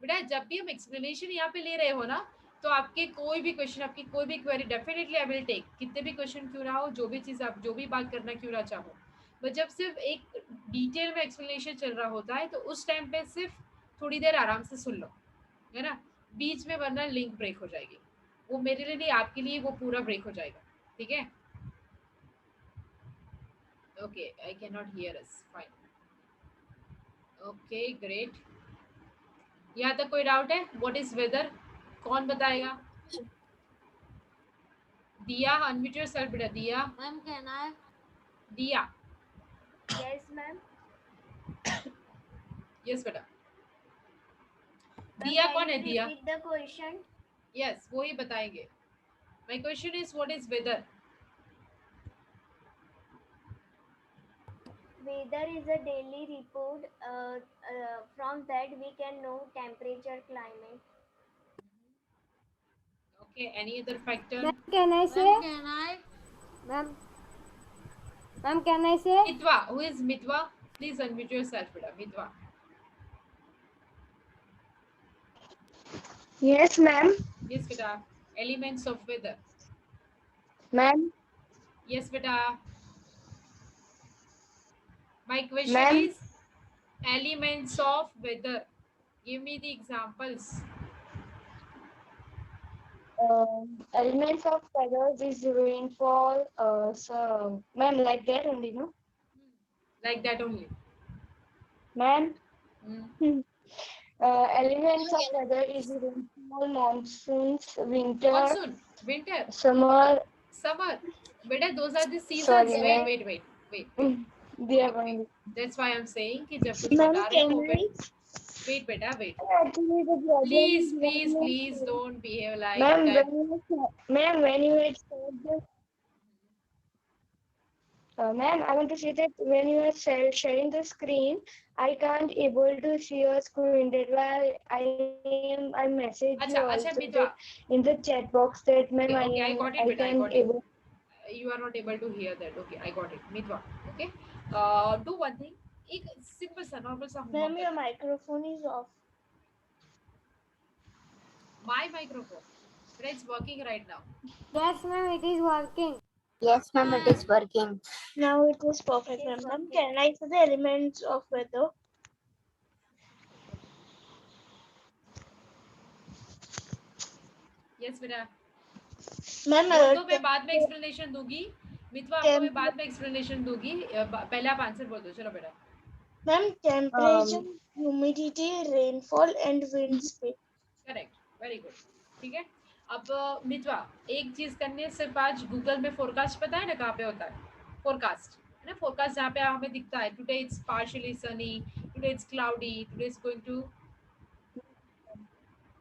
बेटा? जब भी हम एक्सप्लेनेशन यहाँ पे ले रहे हो ना, तो आपके कोई भी क्वेश्चन, आपकी कोई भी query, definitely I will take. कितने भी क्वेश्चन क्यों ना हो, जो भी चीज़ आप जो भी बात करना क्यों ना चाहो, बट जब सिर्फ एक डिटेल में एक्सप्लेनेशन चल रहा होता है तो उस टाइम पे सिर्फ थोड़ी देर आराम से सुन लो, है ना? बीच में वरना लिंक ब्रेक हो जाएगी. वो मेरे लिए नहीं, आपके लिए वो पूरा ब्रेक हो जाएगा. ठीक है? Okay, I can not here us. Fine. Okay, great. यहाँ तक कोई डाउट है? What is weather? कौन बताएगा? दिया, अनम्यूट योरसेल्फ बेटा. दिया, Ma'am, can I? दिया. Yes, ma'am. यस बेटा. Ma'am, दिया can कौन है? you दिया. repeat the question? यस, वो ही बताएंगे. My question is what is weather? Weather is a daily report. From that we can know temperature, climate. Okay, any other factor? ma'am, can I say? Ma'am, can I? Ma'am, can I say? Mitwa. Who is Mitwa? Please unmute yourself बेटा. Mitwa. Yes, ma'am. Yes बेटा. Elements of weather. Ma'am. Yes बेटा. My question Ma'am. is elements of weather. Give me the examples. Elements of weather is rainfall. So, ma'am, like that only, no? Like that only. Ma'am. Hmm. Elements of weather is rainfall, monsoons, winter, Monsoon, winter, summer. summer. Beta, those are the seasons. Sorry, Wait. ma'am. They are going. That's why I'm saying कि जब कुछ Ma'am, बता रहे can हो I? wait बेटा, wait. Actually, the problem Please, is please, when please don't behave like Ma'am, that. ma'am, when you had said this, ma'am, I want to say that when you are sharing the screen, I can't able to see your screen. That's why I message you अच्छा, also Mitwa. that in the chat box that ma'am Okay, I got it, I beta, I can't got it. able. You are not able to hear that. Okay, I got it. Mitwa. Okay. Do one thing. एक simple सा normal सा Ma'am, homework your करना. microphone is off. My microphone. But it's working right now. Yes, ma'am, it is working. Yes, ma'am, it is working. Now it is perfect, ma'am. Ma'am, can I say the elements of weather? Yes बेटा. Ma'am, तो मैं बाद में explanation दूंगी. मितवा आपको मैं बाद में explanation दूंगी. पहले आप आंसर बोल दो. चलो बेटा. Ma'am, temperature, humidity, rainfall and wind speed. Correct, very good. ठीक है, अब मितवा, एक चीज करने से आज गूगल में फोरकास्ट पता है ना कहाँ पे होता है? फोरकास्ट है ना, फोरकास्ट जहाँ पे हमें दिखता है today it's partially sunny, today it's cloudy, today it's going to,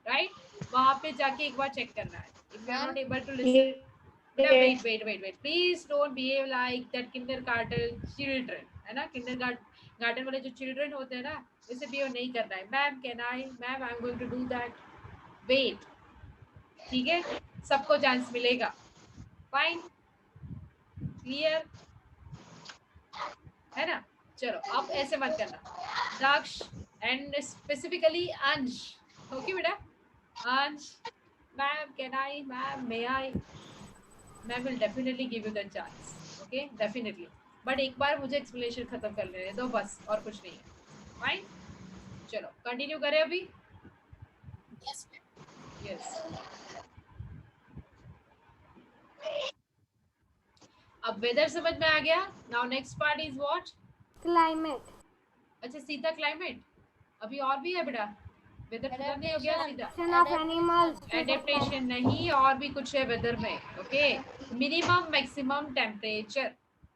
right? वहाँ पे जाके एक बार चेक करना है। If you are not able to listen, wait, please don't behave like that kindergarten children, है ना? kindergarten वाले जो children होते हैं ना, वैसे behave नहीं करना है। Ma'am I am going to do that, wait. ठीक है, सबको चांस मिलेगा। फाइन, क्लियर है ना? चलो, अब ऐसे मत करना। दक्ष एंड स्पेसिफिकली अंश, ओके बेटा? अंश, ma'am can I, ma'am may I, ma'am will definitely give you the chance, okay, definitely. But एक बार मुझे एक्सप्लेनेशन खत्म कर लेने दो बस, और कुछ नहीं है। फाइन, चलो कंटिन्यू करें अभी। यस, अब वेदर समझ में आ गया। Now next part is what? Climate. अच्छा, सीधा क्लाइमेट। अभी और भी है बेटा, वेदर खत्म नहीं हो गया सीधा? Of animals. एडेप्टेशन नहीं, और भी कुछ है वेदर में। Okay, minimum maximum temperature.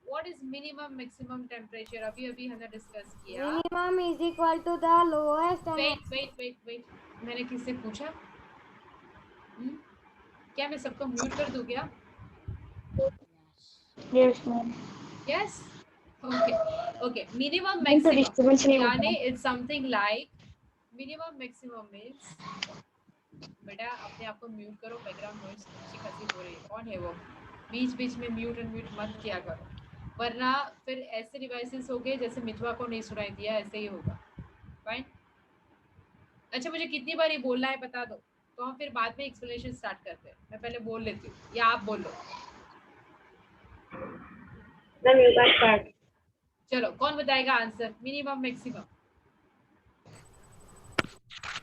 What is minimum maximum temperature? अभी हमने डिस्कस किया। Minimum is equal to the lowest. Wait, मैंने किससे पूछा? क्या मैं सबको म्यूट कर दूं क्या? Yes, ma'am. Yes, okay. Minimum maximum यानी it's something like, minimum maximum means, बेटा अपने आप को म्यूट करो, बैकग्राउंड नॉइज अच्छी खासी हो रही है। कौन है वो? बीच में म्यूट अनम्यूट मत किया करो, वरना फिर ऐसे डिवाइसेस हो गए जैसे मितवा को नहीं सुनाई दिया, ऐसे ही होगा। फाइन, अच्छा मुझे कितनी बार ये बोलना है बता दो, तो हम फिर बाद में एक्सप्लेनेशन स्टार्ट करते हैं। मैं पहले बोल लेती हूँ या आप बोल लो। चलो, कौन बताएगा आंसर? Minimum maximum.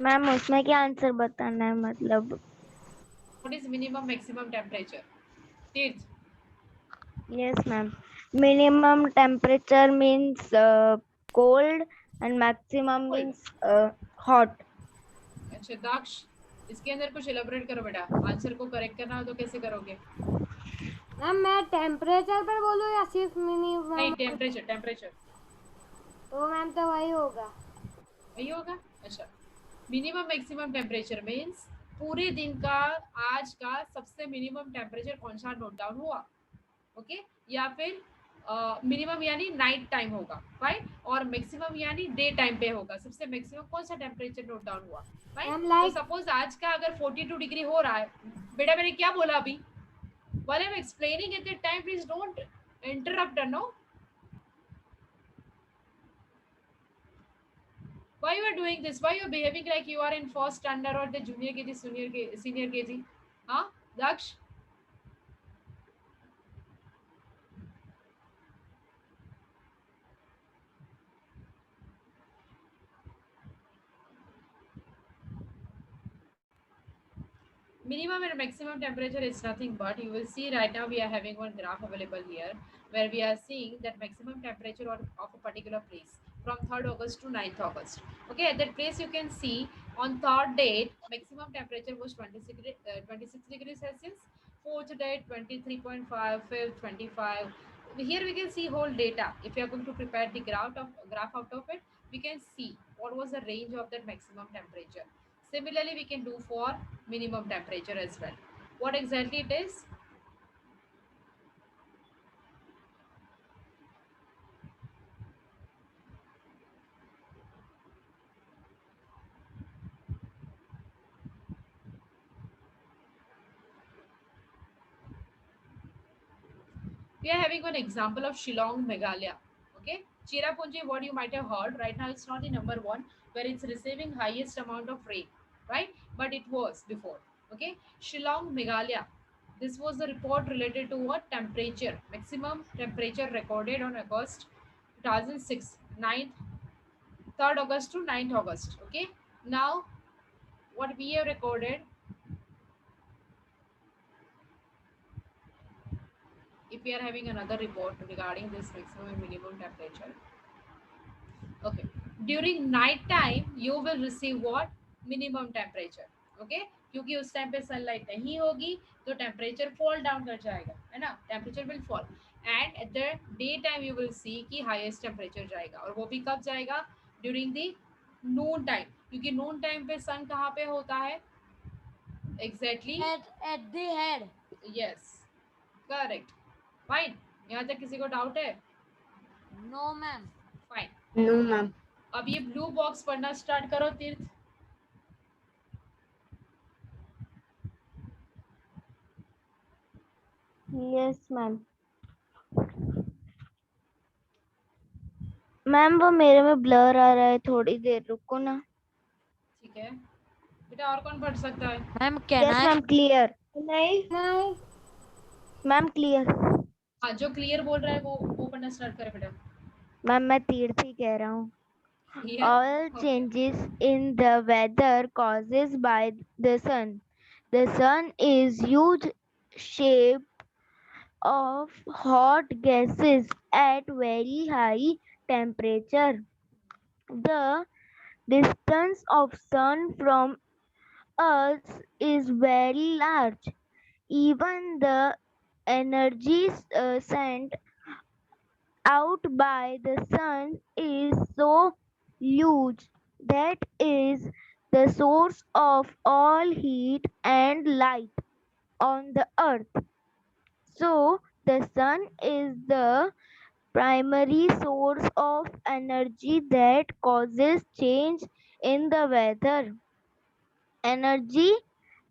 मैम उसमें क्या आंसर बताना है, मतलब? What is minimum maximum temperature? Tirth. Yes ma'am, minimum temperature means cold and maximum means hot. अच्छा दाक्ष, इसके अंदर कुछ एलाबोरेट करो बेटा। आंसर को करेक्ट करना हो तो कैसे करोगे? मैम मैं टेम्परेचर पर बोलूँ या सिर्फ मिनिमम? नहीं, टेम्परेचर। तो मैम तो वही होगा। वही होगा। अच्छा, मिनिमम मैक्सिमम टेम्परेचर मीन्स पूरे दिन का आज का सबसे मिनिमम टेम्परेचर कौन सा नोट डाउन हुआ, ओके? या फिर मिनिमम यानी नाइट टाइम होगा, फाइन, और मैक्सिमम यानी डे टाइम पे होगा। सबसे मैक्सिमम कौन सा टेम्परेचर नोट डाउन हुआ, फाइन? तो सपोज आज का अगर 42 डिग्री हो रहा है, बेटा मैंने क्या बोला अभी? while I'm explaining at the time, please don't interrupt, no? Why you are doing this? Why you are behaving like you are in first standard or the junior kg, senior kg? Huh, Daksh? Minimum and maximum temperature is nothing but, you will see right now we are having one graph available here where we are seeing that maximum temperature of a particular place from 3rd August to 9th August. Okay, at that place you can see on 3rd date maximum temperature was 26 degrees Celsius, 4th date 23.5, 5th 25. Here we can see whole data. If you are going to prepare the graph out of it, we can see what was the range of that maximum temperature. Similarly, we can do for minimum temperature as well. What exactly it is? We are having one example of Shillong, Meghalaya. Okay, Cherrapunji, what you might have heard right now, it's not the number one where it's receiving highest amount of rain, right? But it was before. Okay, Shillong, Meghalaya. This was the report related to what? Temperature, maximum temperature recorded on August 2006, 3rd August to 9th August. Okay, now what we have recorded, if we are having another report regarding this maximum and minimum temperature. Okay. During night time you will receive what? Minimum temperature. Okay, क्योंकि उस time पे sunlight नहीं होगी तो temperature fall down कर जाएगा, है ना, temperature will fall. And at the day time you will सी कि हाईएस्ट टेम्परेचर जाएगा, और वो भी कब जाएगा? ड्यूरिंग द नून टाइम, क्योंकि नून टाइम पे सन कहाँ पे होता है? Exactly At the head. Yes, correct. Fine, यहाँ तक किसी को डाउट है? No, ma'am. Fine. No, ma'am. अब ये ब्लू बॉक्स पढ़ना स्टार्ट करो तीर्थ. Yes ma'am. मैम वो मेरे में ब्लर आ रहा है, थोड़ी देर रुको ना. ठीक है बेटा, और कौन पढ़ सकता है? Ma'am, can yes I? Ma'am clear. नहीं मैम क्लियर. हाँ, जो क्लियर बोल रहा है वो पढ़ना स्टार्ट करे बेटा. मैम मैं तीर्थ ही कह रहा हूँ. Clear? All Okay. changes in the weather causes by the sun. The sun is huge shape of hot gases at very high temperature. The distance of sun from Earth is very large. Even the energy sent out by the sun is so huge that is the source of all heat and light on the earth. So the sun is the primary source of energy that causes change in the weather. Energy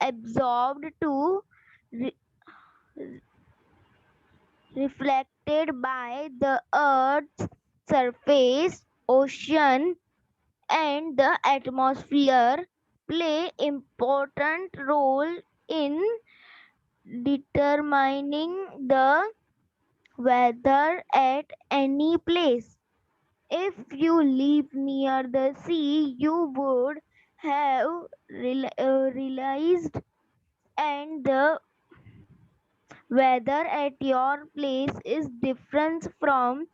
absorbed to re- reflected by the earth's surface, ocean, and the atmosphere play important role in determining the weather at any place. If you live near the sea, you would have realized, and the weather at your place is different from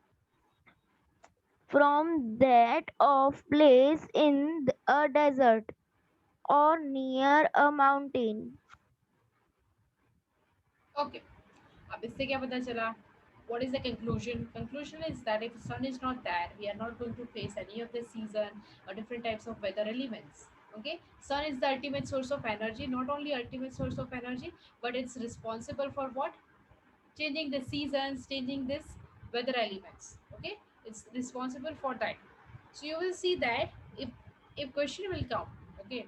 that of place in a desert or near a mountain. Okay. अब इससे क्या पता चला? What is the conclusion? Conclusion is that if the sun is not there, we are not going to face any of the season or different types of weather elements. Okay, sun is the ultimate source of energy. Not only ultimate source of energy, but it's responsible for what? Changing the seasons, changing this weather elements. Okay, it's responsible for that. So you will see that if question will come, okay,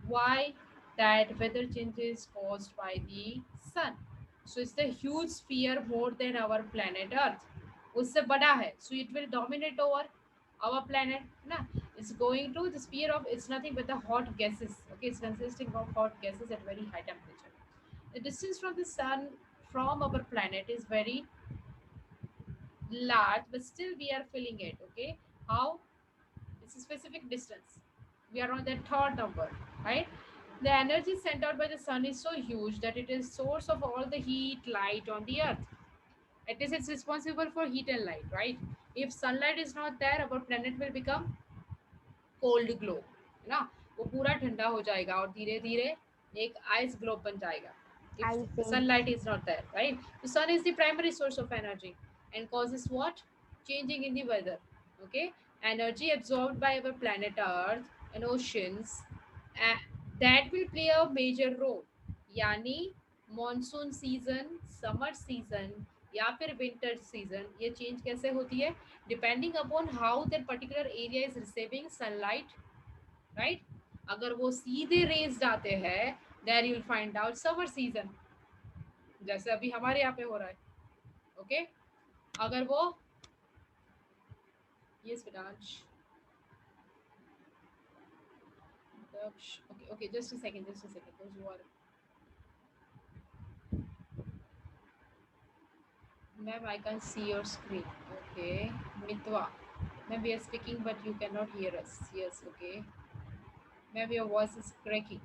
why that weather change is caused by the sun. So it's the huge sphere more than our planet Earth. उससे बड़ा है, so it will dominate over our planet. ना, it's going to the sphere of, it's nothing but the hot gases. Okay, it's consisting of hot gases at very high temperature. The distance from the sun from our planet is very large, but still we are feeling it. Okay, how? It's a specific distance. We are on that third number, right? The energy sent out by the sun is so huge that it is source of all the heat, light on the earth. At least it's responsible for heat and light, right? If sunlight is not there, our planet will become cold glow, है ना, वो पूरा ठंडा हो जाएगा और धीरे धीरे एक आइस ग्लोब बन जाएगा. If sunlight is not there, right? The sun is the primary source of energy and causes what? Changing in the weather. Okay, energy absorbed by our planet Earth and oceans, that will play a major role. यानी monsoon season, summer season या फिर winter season, ये change कैसे होती है? Depending upon how that particular area is receiving sunlight, right? अगर वो सीधे रेज जाते हैं, there you will find out summer season, जैसे अभी हमारे यहाँ पे हो रहा है. ओके, अगर वो yes Viraj, okay, just a second, those who are, ma'am, I can't see your screen. Okay, Mitwa, ma'am, we are speaking but you cannot hear us. Yes, okay, ma'am, your voice is cracking.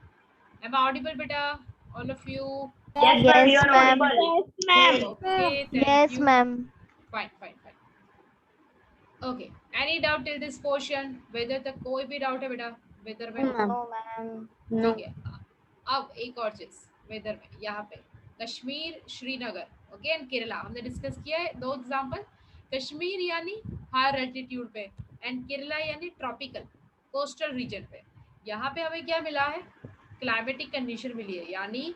Am I audible, beta? All of you? Yes, ma'am. Yes, ma'am. Okay, thank Yes, you. ma'am. Fine. Okay, any doubt till this portion? Weather तक कोई भी doubt है बेटा weather में? No ma'am. ठीक है, अब एक और चीज वेदर में, यहाँ पे कश्मीर, श्रीनगर, ओके, एंड केरला हमने डिस्कस किया है 2 एग्जांपल। कश्मीर यानी हायर एल्टीट्यूड पे, एंड केरला यानी ट्रॉपिकल कोस्टल रीजन पे। यहाँ पे हमें क्या मिला है? क्लाइमेटिक कंडीशन मिली है, यानी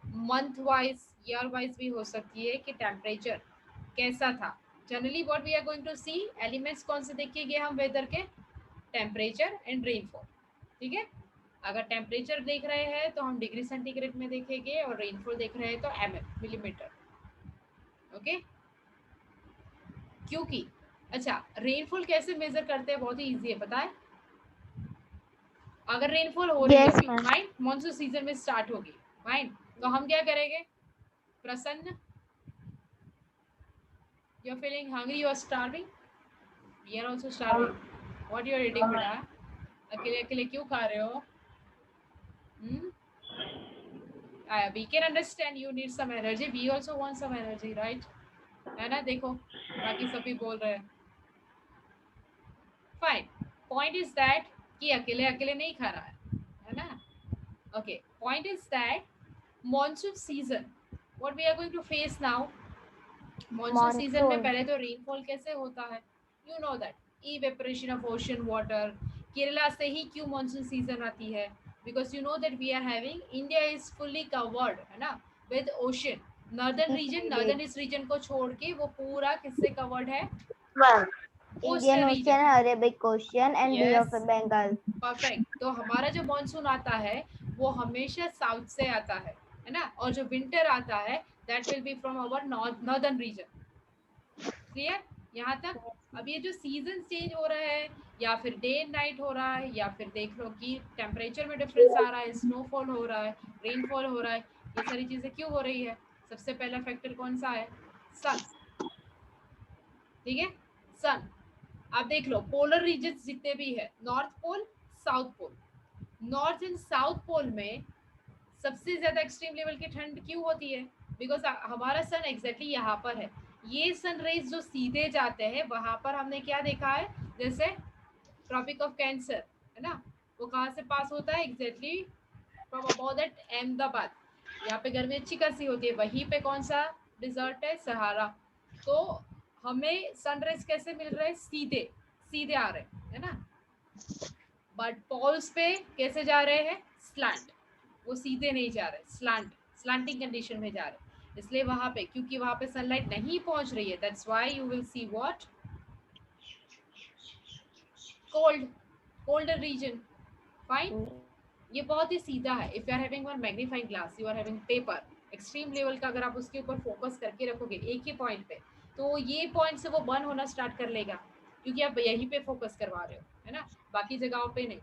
मंथ वाइज, ईयर वाइज भी हो सकती है कि टेम्परेचर कैसा था। Generally what we are going to see, elements कौन से देखेंगे हम वेदर के? टेम्परेचर एंड रेनफॉल, ठीक है। अगर टेम्परेचर देख रहे हैं तो हम डिग्री सेंटीग्रेड में देखेंगे, और रेनफॉल देख रहे हैं तो mm मिलीमीटर, ओके। क्योंकि अच्छा, रेनफॉल कैसे मेजर करते हैं? बहुत ही इजी है, पता है? अगर रेनफॉल हो रही है अभी, फाइन, मॉनसून सीजन में स्टार्ट होगी, फाइन, तो हम क्या करेंगे? Prasanna, you are feeling hungry, you are starving, we are also starving, what you are eating बेटा? अकेले अकेले क्यों खा रहे हो? We can understand you need some energy, we also want some energy, right? है ना? देखो बाकी सभी बोल रहे हैं, फाइन। पॉइंट इज दैट कि अकेले अकेले नहीं खा रहा है ना? Okay, point is that monsoon season, what we are going to face now. Monsoon season में पहले तो रेनफॉल कैसे होता है? You know that, evaporation of ocean water. Kerala से ही क्यों मॉनसून सीजन आती है? Because you know that we are having, India is fully covered, है ना, with ocean. Northern region, northern इस रीजन को छोड़ के वो पूरा किससे कवर्ड है? Indian ocean, Arabic ocean and bay of Bengal. Perfect. तो हमारा जो मॉनसून आता है वो हमेशा साउथ से आता है ना, और जो विंटर आता है that will be from our northern region. Clear यहाँ तक? अब ये जो सीजन चेंज हो रहा है, या फिर डे एंड नाइट हो रहा है, या फिर देख लो कि टेम्परेचर में डिफरेंस आ रहा है, स्नोफॉल हो रहा है, रेनफॉल हो रहा है, ये सारी चीजें क्यों हो रही है? सबसे पहला फैक्टर कौन सा है? सन, ठीक है, सन। आप देख लो पोलर रीजन जितने भी है, north pole, south pole, north and south pole में सबसे ज्यादा एक्सट्रीम लेवल की ठंड क्यों होती है? बिकॉज हमारा सन एग्जैक्टली यहाँ पर है। ये सन रेज जो सीधे जाते हैं वहां पर हमने क्या देखा है? जैसे ट्रॉपिक ऑफ कैंसर, है ना, वो कहाँ से पास होता है? Exactly from about that Ahmedabad. यहाँ पे गर्मी अच्छी खासी होती है, वहीं पे कौन सा डिजर्ट है? सहारा। तो हमें सनराइज कैसे मिल रहा है? सीधे सीधे आ रहे हैं, है ना। बट पोल्स पे कैसे जा रहे हैं? स्लैंट, वो सीधे नहीं जा रहे, स्लैंट, स्लैंटिंग कंडीशन में जा रहे हैं। इसलिए वहां पे, क्योंकि वहां पे सनलाइट नहीं पहुंच रही है, that's why you will see what? Cold, colder region, fine. ये बहुत ही सीधा है। If you are having one magnifying glass, you are having paper, extreme level का अगर आप उसके ऊपर फोकस करके रखोगे एक ही पॉइंट पे, तो ये पॉइंट से वो बर्न होना स्टार्ट कर लेगा, क्योंकि आप यहीं पे फोकस करवा रहे हो, है ना, बाकी जगहों पे नहीं,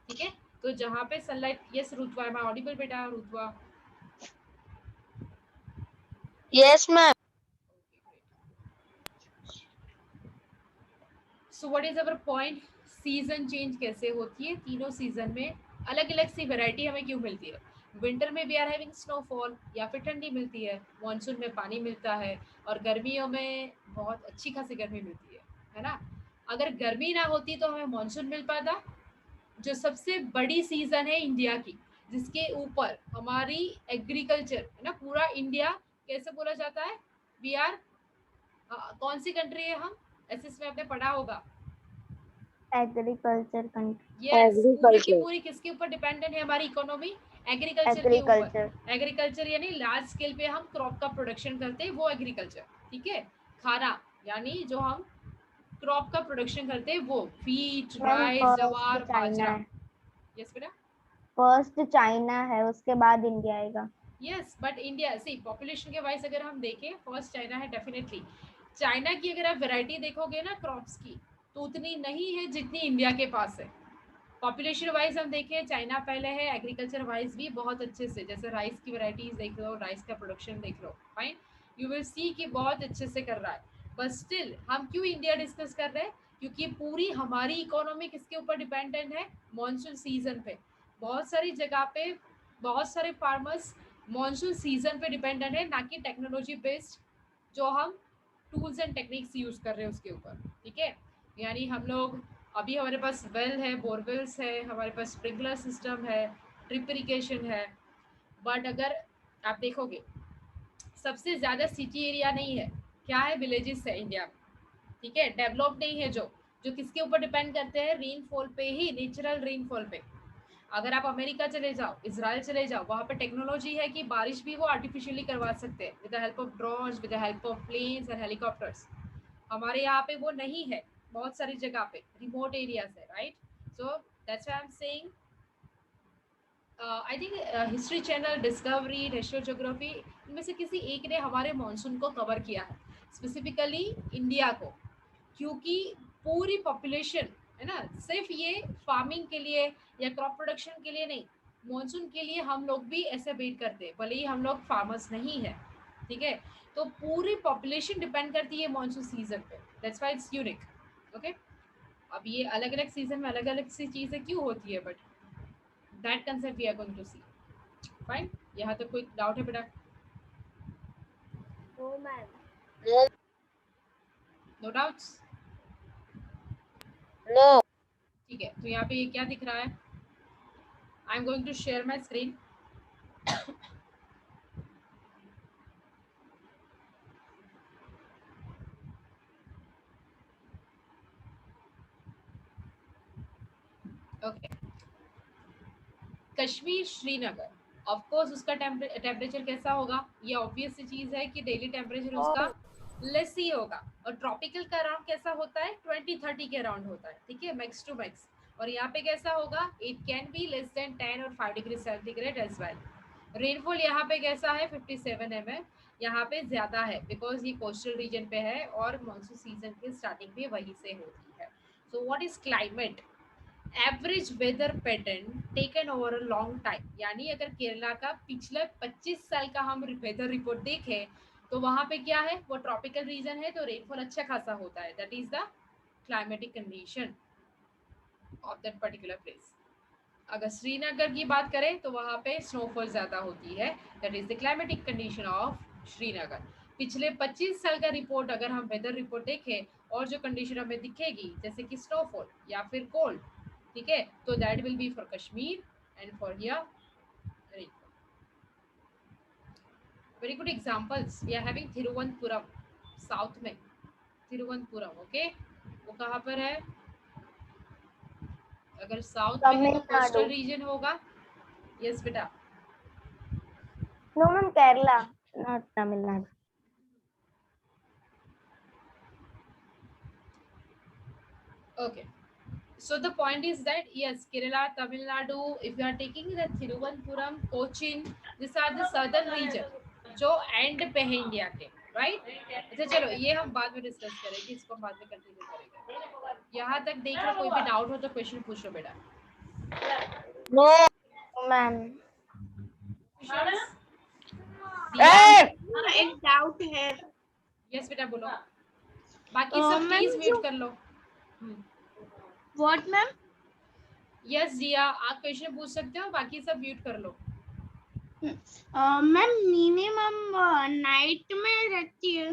ठीक है। तो जहाँ पे sunlight, yes Rutva, am I audible बेटा? Rutva, Yes, ma'am. So what is our point? Season change कैसे होती है? तीनों सीजन में अलग अलग सी वैरायटी हमें क्यों मिलती है? विंटर में वी आर हैविंग स्नोफॉल, या फिर ठंडी मिलती है, मॉनसून में पानी मिलता है, और गर्मियों में बहुत अच्छी खासी गर्मी मिलती है ना। अगर गर्मी ना होती तो हमें मॉनसून मिल पाता, जो सबसे बड़ी सीजन है इंडिया की, जिसके ऊपर हमारी एग्रीकल्चर, है ना, पूरा इंडिया कैसे बोला जाता है? वी आर, कौन सी कंट्री है हम? एसएस में आपने पढ़ा होगा, एग्रीकल्चर कंट्री। यस, पूरी की पूरी किसके ऊपर डिपेंडेंट है हमारी इकोनॉमी? एग्रीकल्चर के ऊपर। एग्रीकल्चर यानी लार्ज स्केल पे हम क्रॉप का प्रोडक्शन करते हैं, वो एग्रीकल्चर, ठीक है। खाना यानी जो हम क्रॉप का प्रोडक्शन करते हैं, वो wheat, rice, jowar, bajra. Yes बेटा, फर्स्ट चाइना है, उसके बाद इंडिया आएगा। यस, बट इंडिया सी पॉपुलेशन के वाइज अगर हम देखें, फर्स्ट चाइना है डेफिनेटली। चाइना की अगर आप वैरायटी देखोगे ना क्रॉप्स की, तो उतनी नहीं है जितनी इंडिया के पास है। पॉपुलेशन वाइज हम देखें, चाइना पहले है, एग्रीकल्चर वाइज भी बहुत अच्छे से, जैसे राइस की वैरायटीज देख लो, राइस का प्रोडक्शन देख लो, फाइन, यू विल सी कि बहुत अच्छे से कर रहा है। बट स्टिल हम क्यों इंडिया डिस्कस कर रहे हैं? क्योंकि पूरी हमारी इकोनॉमी किसके ऊपर डिपेंडेंट है? मॉनसून सीजन पे। बहुत सारी जगह पे बहुत सारे फार्मर्स मॉनसून सीजन पे डिपेंडेंट है, ना कि टेक्नोलॉजी बेस्ड जो हम टूल्स एंड टेक्निक्स यूज कर रहे हैं उसके ऊपर, ठीक है। यानी हम लोग अभी हमारे पास वेल है, बोरवेल्स है, हमारे पास स्प्रिंकलर सिस्टम है, ड्रिप इरिगेशन है, बट अगर आप देखोगे सबसे ज़्यादा सिटी एरिया नहीं है, क्या है, विलेजेस है इंडिया में, ठीक है, डेवलप नहीं है, जो किसके ऊपर डिपेंड करते हैं, रेनफॉल पे ही, नेचुरल रेनफॉल पे। अगर आप अमेरिका चले जाओ, इजराइल चले जाओ, वहाँ पे टेक्नोलॉजी है कि बारिश भी वो आर्टिफिशियली करवा सकते हैं with the help of drones, with the help of planes and helicopters. हमारे यहाँ पे वो नहीं है, बहुत सारी जगह पे रिमोट एरियाज है, right? So that's why I am saying I think history channel, discovery, national geography, इनमें से किसी एक ने हमारे मानसून को कवर किया है, स्पेसिफिकली इंडिया को, क्योंकि पूरी पॉपुलेशन है ना, सिर्फ ये फार्मिंग के लिए या क्रॉप प्रोडक्शन के लिए नहीं, मॉनसून के लिए हम लोग भी ऐसे वेट करते हैं, भले ही हम लोग फार्मर्स नहीं है, ठीक है, तो पूरी पॉपुलेशन डिपेंड करती है मॉनसून सीजन पे, that's why it's unique. Okay, अब ये अलग अलग सीजन में अलग अलग सी चीजें क्यों होती है, but that concept we are going to see. Fine, यहाँ तक कोई डाउट है बेटा? No, ma'am. No. No doubts? No. ठीक है, तो यहाँ पे ये क्या दिख रहा है, I am going to share my screen. Okay, Kashmir, Srinagar, of course उसका टेम्परेचर कैसा होगा, ये ऑब्वियस सी चीज है कि डेली टेम्परेचर उसका लेस ही होगा, और ट्रॉपिकल का अराउंड कैसा होता है, 20-30 के अराउंड होता है, ठीक है, मैक्स टू मैक्स। और यहाँ पे कैसा होगा, it can be less than 10 और 5 degree centigrade as well. Rainfall यहाँ पे कैसा है, 57 mm, यहाँ पे ज्यादा है बिकॉज ये कोस्टल रीजन पे है और मानसून सीजन की स्टार्टिंग भी वहीं से होती है। So what is climate, average weather pattern taken over a long time, यानी अगर केरला का पिछले 25 साल का हम वेदर रिपोर्ट देखें तो वहाँ पे क्या है, वो ट्रॉपिकल रीजन है, तो रेनफॉल अच्छा खासा होता है, that is the climatic condition of that particular place. अगर श्रीनगर की बात करें तो वहाँ पे स्नोफॉल ज़्यादा होती है, that is the climatic condition of Srinagar. पिछले 25 साल का रिपोर्ट अगर हम वेदर रिपोर्ट देखें और जो कंडीशन हमें दिखेगी जैसे कि स्नोफॉल या फिर कोल्ड, ठीक है, तो that will be for Kashmir and for here rainfall. Very good examples we are having Thiruvananthapuram, south में तिरुवनंतपुरम, ओके, वो कहाँ पर है, अगर साउथ में है तो कोस्टल रीजन होगा। यस बेटा, no ma'am, Kerala, not Tamil Nadu. okay, so the point is that yes, Kerala, Tamil Nadu, if you are taking the Thiruvananthapuram, Cochin, these are the southern region जो एंड पे है इंडिया के, right? अच्छा चलो ये हम बाद में डिस्कस करेंगे, इसको बाद में कंटिन्यू करेंगे। यहाँ तक देख लो, कोई भी डाउट हो तो क्वेश्चन पूछो बेटा। No. मैम एक डाउट है। यस बेटा बोलो, बाकी सब प्लीज म्यूट कर लो। What ma'am? यस जिया, आप क्वेश्चन पूछ सकते हो, बाकी सब म्यूट कर लो। मैम मिनिमम नाइट में रहती है।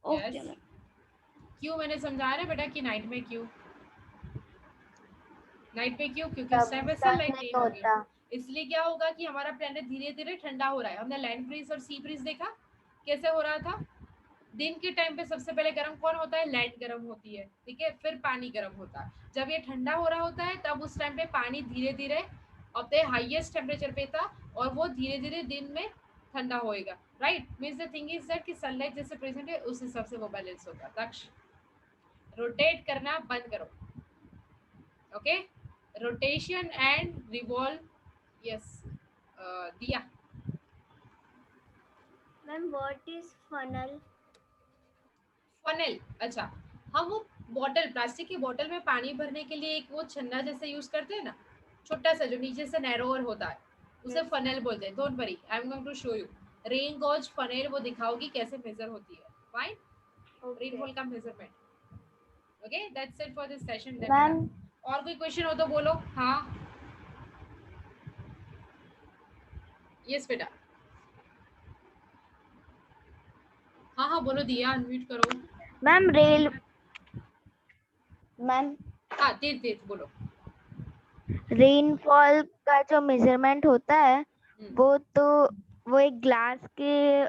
Okay ma'am. क्यों, मैंने समझाया ना बेटा कि नाइट में क्यों, नाइट में क्यों, क्योंकि उस टाइम पे सनलाइट नहीं होगी, इसलिए क्या होगा कि हमारा प्लेनेट धीरे धीरे ठंडा हो रहा है। हमने लैंड ब्रीज और सी ब्रीज देखा कैसे हो रहा था, दिन के टाइम पे सबसे पहले गर्म कौन होता है, लैंड गर्म होती है, ठीक है, फिर पानी गर्म होता है। जब ये ठंडा हो रहा होता है तब उस टाइम पे पानी धीरे धीरे अपने हाईएस्ट टेम्परेचर पे था और वो धीरे धीरे दिन में ठंडा होएगा, right? Means the thing is that कि सनलाइट जैसे प्रेजेंट है उस हिसाब से वो बैलेंस होगा। दक्ष, रोटेट करना बंद करो, okay, rotation and revolve. Yes दिया। Ma'am, what is funnel? Funnel, अच्छा, हम वो बॉटल, प्लास्टिक की बॉटल में पानी भरने के लिए एक वो छन्ना जैसे यूज करते हैं ना, छोटा सा जो नीचे से नैरोअर होता है, उसे फनल बोलते हैं। Don't worry, I am going to show you rain gauge funnel, वो दिखाओगी कैसे मेजर होती है। फाइन, रेनफॉल का measurement. Okay, that's it for this session. और कोई क्वेश्चन हो तो बोलो। हाँ यस बेटा, हाँ हाँ बोलो दिया, अनम्यूट करो। मैम रेल मैम हाँ तीर्थ बोलो। रेनफॉल का जो मेजरमेंट होता है वो एक ग्लास के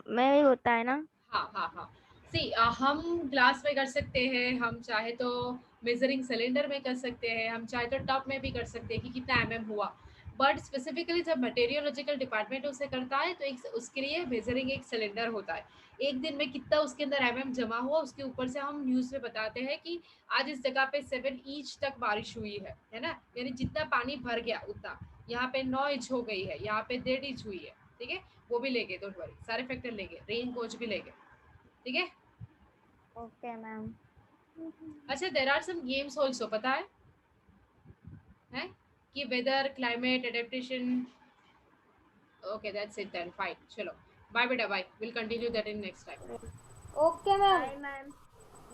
में ही होता है ना? हाँ सी हम ग्लास में कर सकते हैं, हम चाहे तो मेजरिंग सिलेंडर में कर सकते हैं, हम चाहे तो टब में भी कर सकते हैं कि कितना हुआ। बट स्पेसिफिकली जब मटेरियोलॉजिकल डिपार्टमेंट उसे करता है तो एक उसके लिए मेजरिंग एक सिलेंडर होता है, एक दिन में कितना उसके अंदर जमा हुआ उसके ऊपर से हम न्यूज में बताते हैं कि आज इस जगह पे 7 इंच तक बारिश हुई है ना, यानी जितना पानी भर गया उतना। यहाँ पे 9 इंच हो गई है, यहाँ पे 1.5 इंच हुई है, ठीक है। वो भी लेंगे, डोंट वरी, सारे फैक्टर लेंगे, रेन कोच भी लेंगे, ठीक है। Okay ma'am. अच्छा, there are some games also, पता है कि weather, climate, adaptation. Okay that's it then, fine, चलो बाय बेटा, bye, will continue that in next time. Okay ma'am. Ma'am